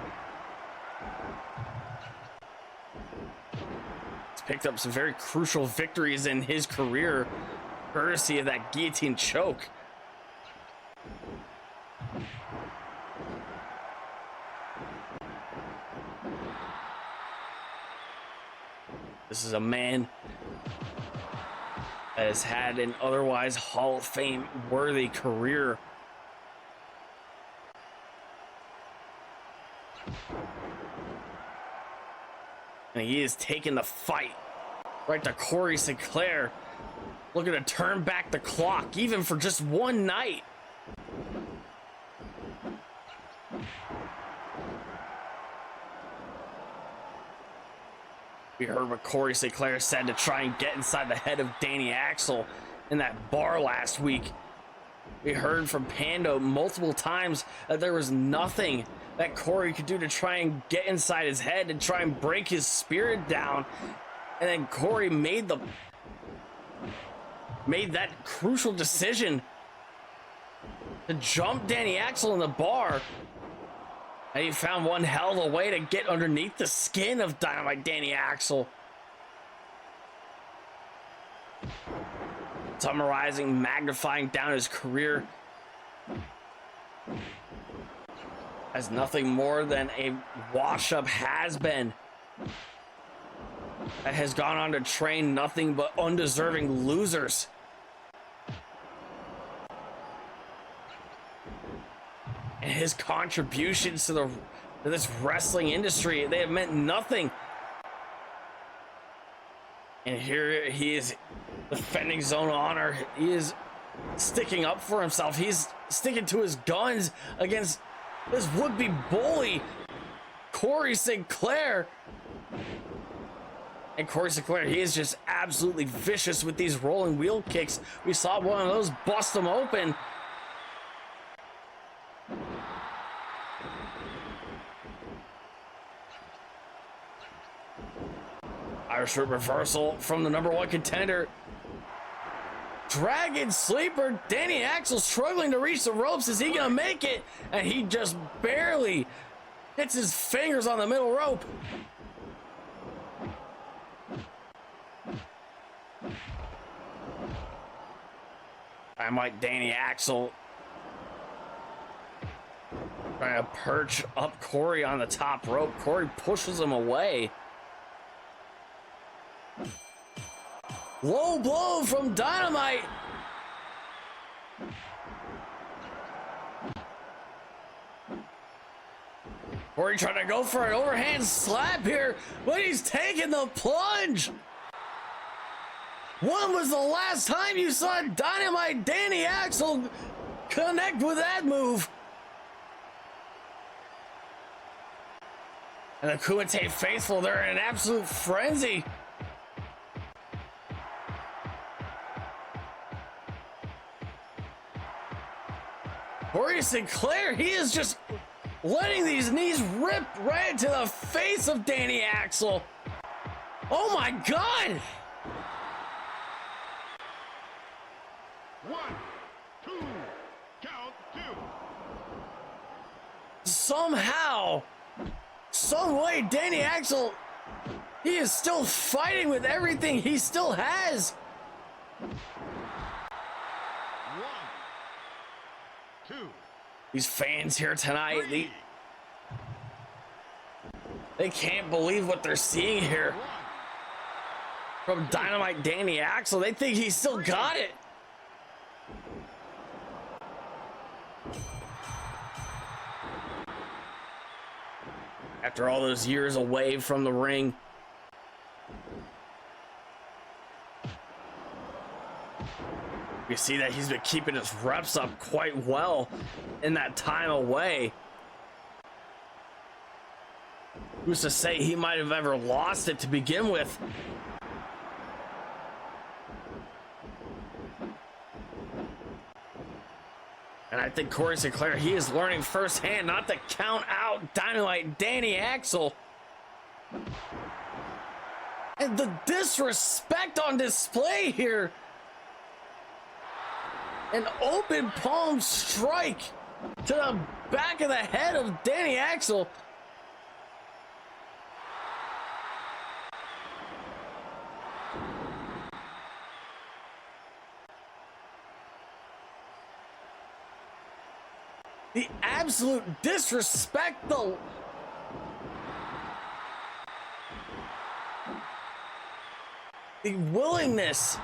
He's picked up some very crucial victories in his career, courtesy of that guillotine choke. This is a man that has had an otherwise Hall of Fame worthy career. And he is taking the fight right to Cory Sinclair, looking to turn back the clock even for just one night. We heard what Cory Sinclair said to try and get inside the head of Danny Axel in that bar last week. We heard from Pando multiple times that there was nothing that Cory could do to try and get inside his head and try and break his spirit down. And then Cory made that crucial decision to jump Danny Axel in the bar And he found one hell of a way to get underneath the skin of Dynamite Danny Axel. Summarizing, magnifying down his career as nothing more than a wash-up has-been that has gone on to train nothing but undeserving losers. And his contributions to this wrestling industry, they have meant nothing. And here he is defending his own honor. He is sticking up for himself. He's sticking to his guns against this would-be bully, Cory Sinclair. And Cory Sinclair, he is just absolutely vicious with these rolling wheel kicks. We saw one of those bust him open. Irish Whip reversal from the #1 contender. Dragon Sleeper. Danny Axel struggling to reach the ropes. Is he gonna make it? And he just barely gets his fingers on the middle rope. Dynamite Danny Axel trying to perch up Cory on the top rope. Cory pushes him away. Low blow from Dynamite. Cory trying to go for an overhand slap here, but he's taking the plunge. When was the last time you saw Dynamite Danny Axel connect with that move? And the Kumite faithful, they're in an absolute frenzy. Cory Sinclair, he is just letting these knees rip right into the face of Danny Axel. Oh my God! 1, 2, count 2. Somehow, some way, Danny Axel, he is still fighting with everything he still has. 1, 2, These fans here tonight, 3, they can't believe what they're seeing here 1. from Dynamite Danny Axel. They think he still got it. After all those years away from the ring, you see that he's been keeping his reps up quite well in that time away. Who's to say he might have ever lost it to begin with? And I think Cory Sinclair, he is learning firsthand not to count out Dynamite Danny Axel. And the disrespect on display here. An open palm strike to the back of the head of Danny Axel. The absolute disrespect, though. The willingness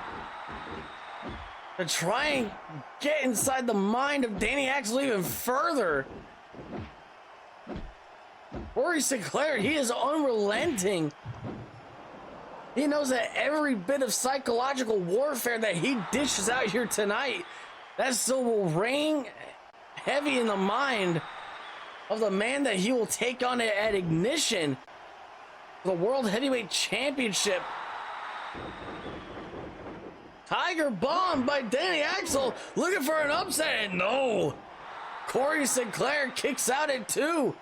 to try and get inside the mind of Danny Axel even further. Cory Sinclair, he is unrelenting. He knows that every bit of psychological warfare that he dishes out here tonight, that still will ring heavy in the mind of the man that he will take on at Ignition, the World Heavyweight Championship. Tiger Bomb by Danny Axel, looking for an upset, and no, Cory Sinclair kicks out at 2.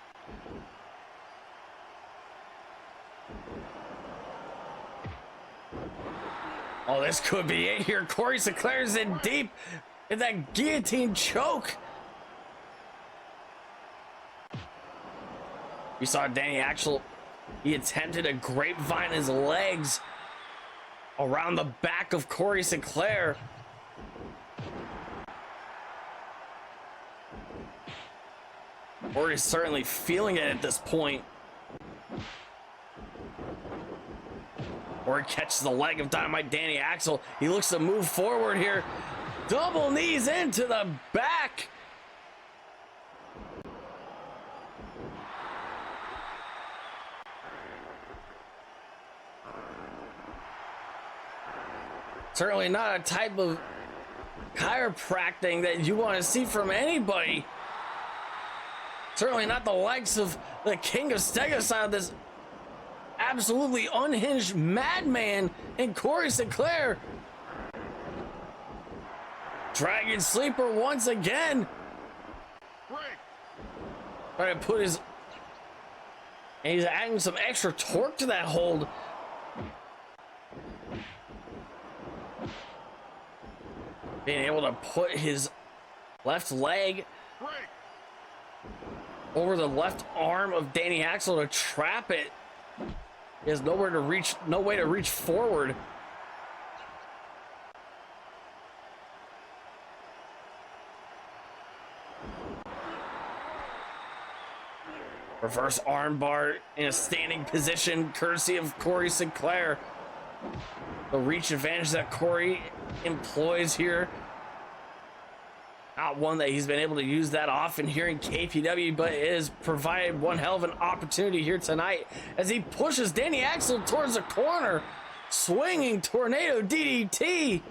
Oh, this could be it here. Cory Sinclair's in deep in that guillotine choke. You saw Danny Axel, he attempted a grapevine his legs around the back of Cory Sinclair. Cory's certainly feeling it at this point. Or he catches the leg of Dynamite Danny Axel. He looks to move forward here. Double knees into the back. Certainly not a type of chiropractic that you want to see from anybody. Certainly not the likes of the King of Stegoside, this absolutely unhinged madman in Cory Sinclair. Dragon Sleeper once again. Trying to put his... And he's adding some extra torque to that hold. Being able to put his left leg over the left arm of Danny Axel to trap it. He has nowhere to reach, no way to reach forward. Reverse armbar in a standing position, courtesy of Cory Sinclair. The reach advantage that Cory employs here. Not one that he's been able to use that often here in KPW, but it has provided one hell of an opportunity here tonight as he pushes Danny Axel towards the corner. Swinging tornado DDT.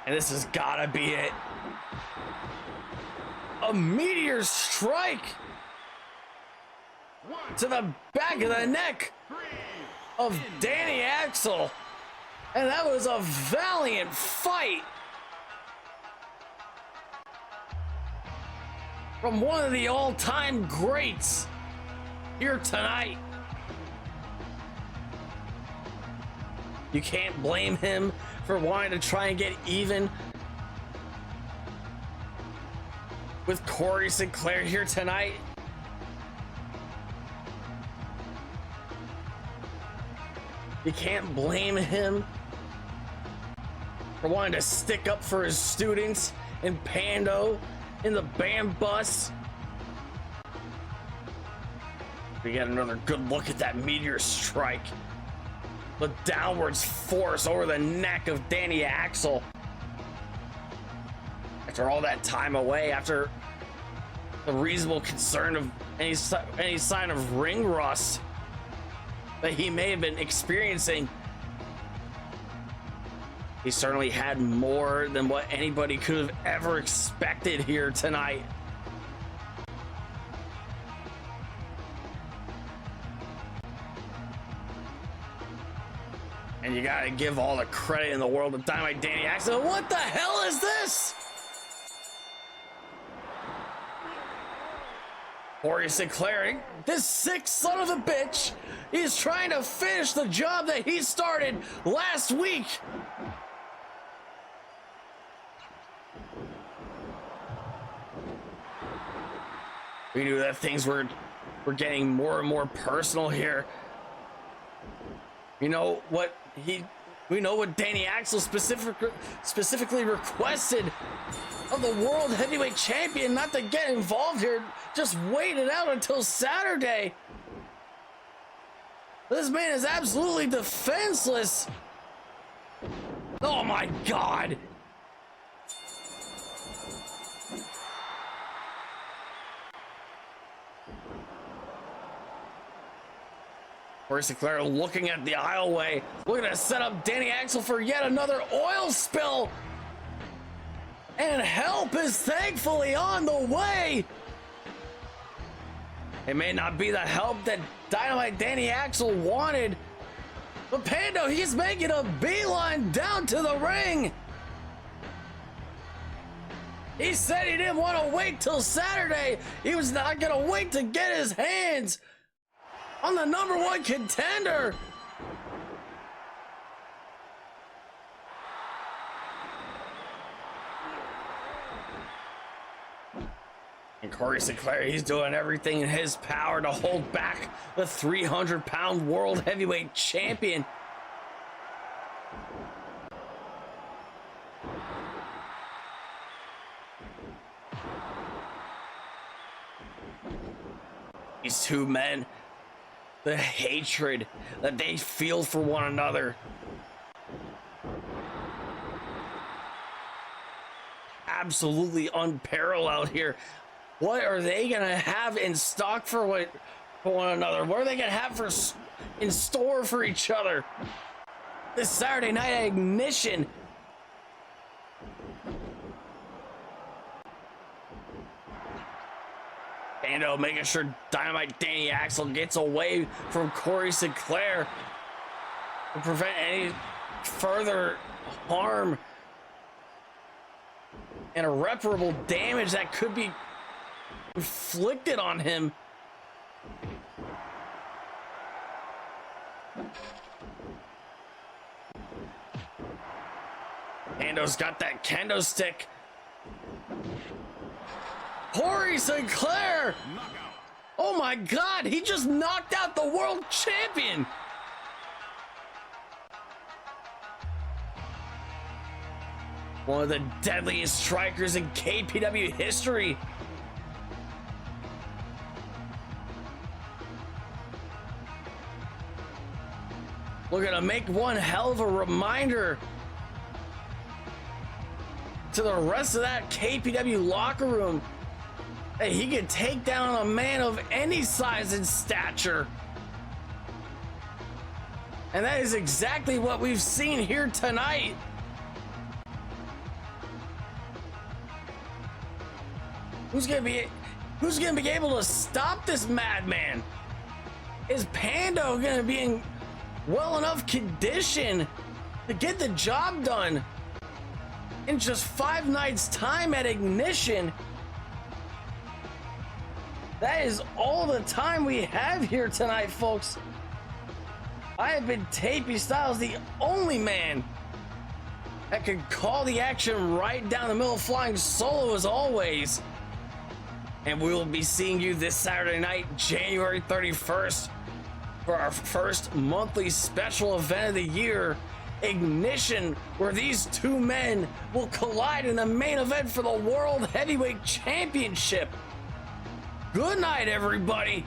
And this has gotta be it. A meteor strike to the back of the neck of Danny Axel. And that was a valiant fight from one of the all-time greats here tonight. You can't blame him for wanting to try and get even with Cory Sinclair here tonight. You can't blame him for wanting to stick up for his students in Pando, in the band bus. We get another good look at that meteor strike. The downwards force over the neck of Danny Axel. After all that time away, after the reasonable concern of any sign of ring rust that he may have been experiencing, he certainly had more than what anybody could have ever expected here tonight. And you gotta give all the credit in the world to Dynamite Danny Axel. What the hell is this? Cory Sinclair, this sick son of a bitch, is trying to finish the job that he started last week. We knew that things were getting more and more personal here. You know what we know what Danny Axel specifically requested of the World Heavyweight Champion not to get involved here. Just wait it out until Saturday. This man is absolutely defenseless. Oh my God. Cory Sinclair looking at the aisleway, looking to set up Danny Axel for yet another oil spill. And help is thankfully on the way. It may not be the help that Dynamite Danny Axel wanted, but Pando, he's making a beeline down to the ring. He said he didn't want to wait till Saturday. He was not going to wait to get his hands on the #1 contender. And Cory Sinclair, he's doing everything in his power to hold back the 300-pound world heavyweight champion. These two men, the hatred that they feel for one another. Absolutely unparalleled here. What are they gonna have in stock for one another? What are they gonna have in store for each other this Saturday night at Ignition? Pando making sure Dynamite Danny Axel gets away from Cory Sinclair to prevent any further harm and irreparable damage that could be inflicted on him. Pando's got that kendo stick. Cory Sinclair! Oh my God, he just knocked out the world champion! One of the deadliest strikers in KPW history. We're gonna make one hell of a reminder to the rest of that KPW locker room that he can take down a man of any size and stature. And that is exactly what we've seen here tonight. Who's gonna be able to stop this madman? Is Pando gonna be in well enough condition to get the job done in just 5 nights' time at Ignition? That is all the time we have here tonight, folks. I have been Tapey Styles, the only man that can call the action right down the middle, flying solo as always. And we will be seeing you this Saturday night, January 31st, for our first monthly special event of the year, Ignition, where these two men will collide in the main event for the World Heavyweight Championship. Good night, everybody.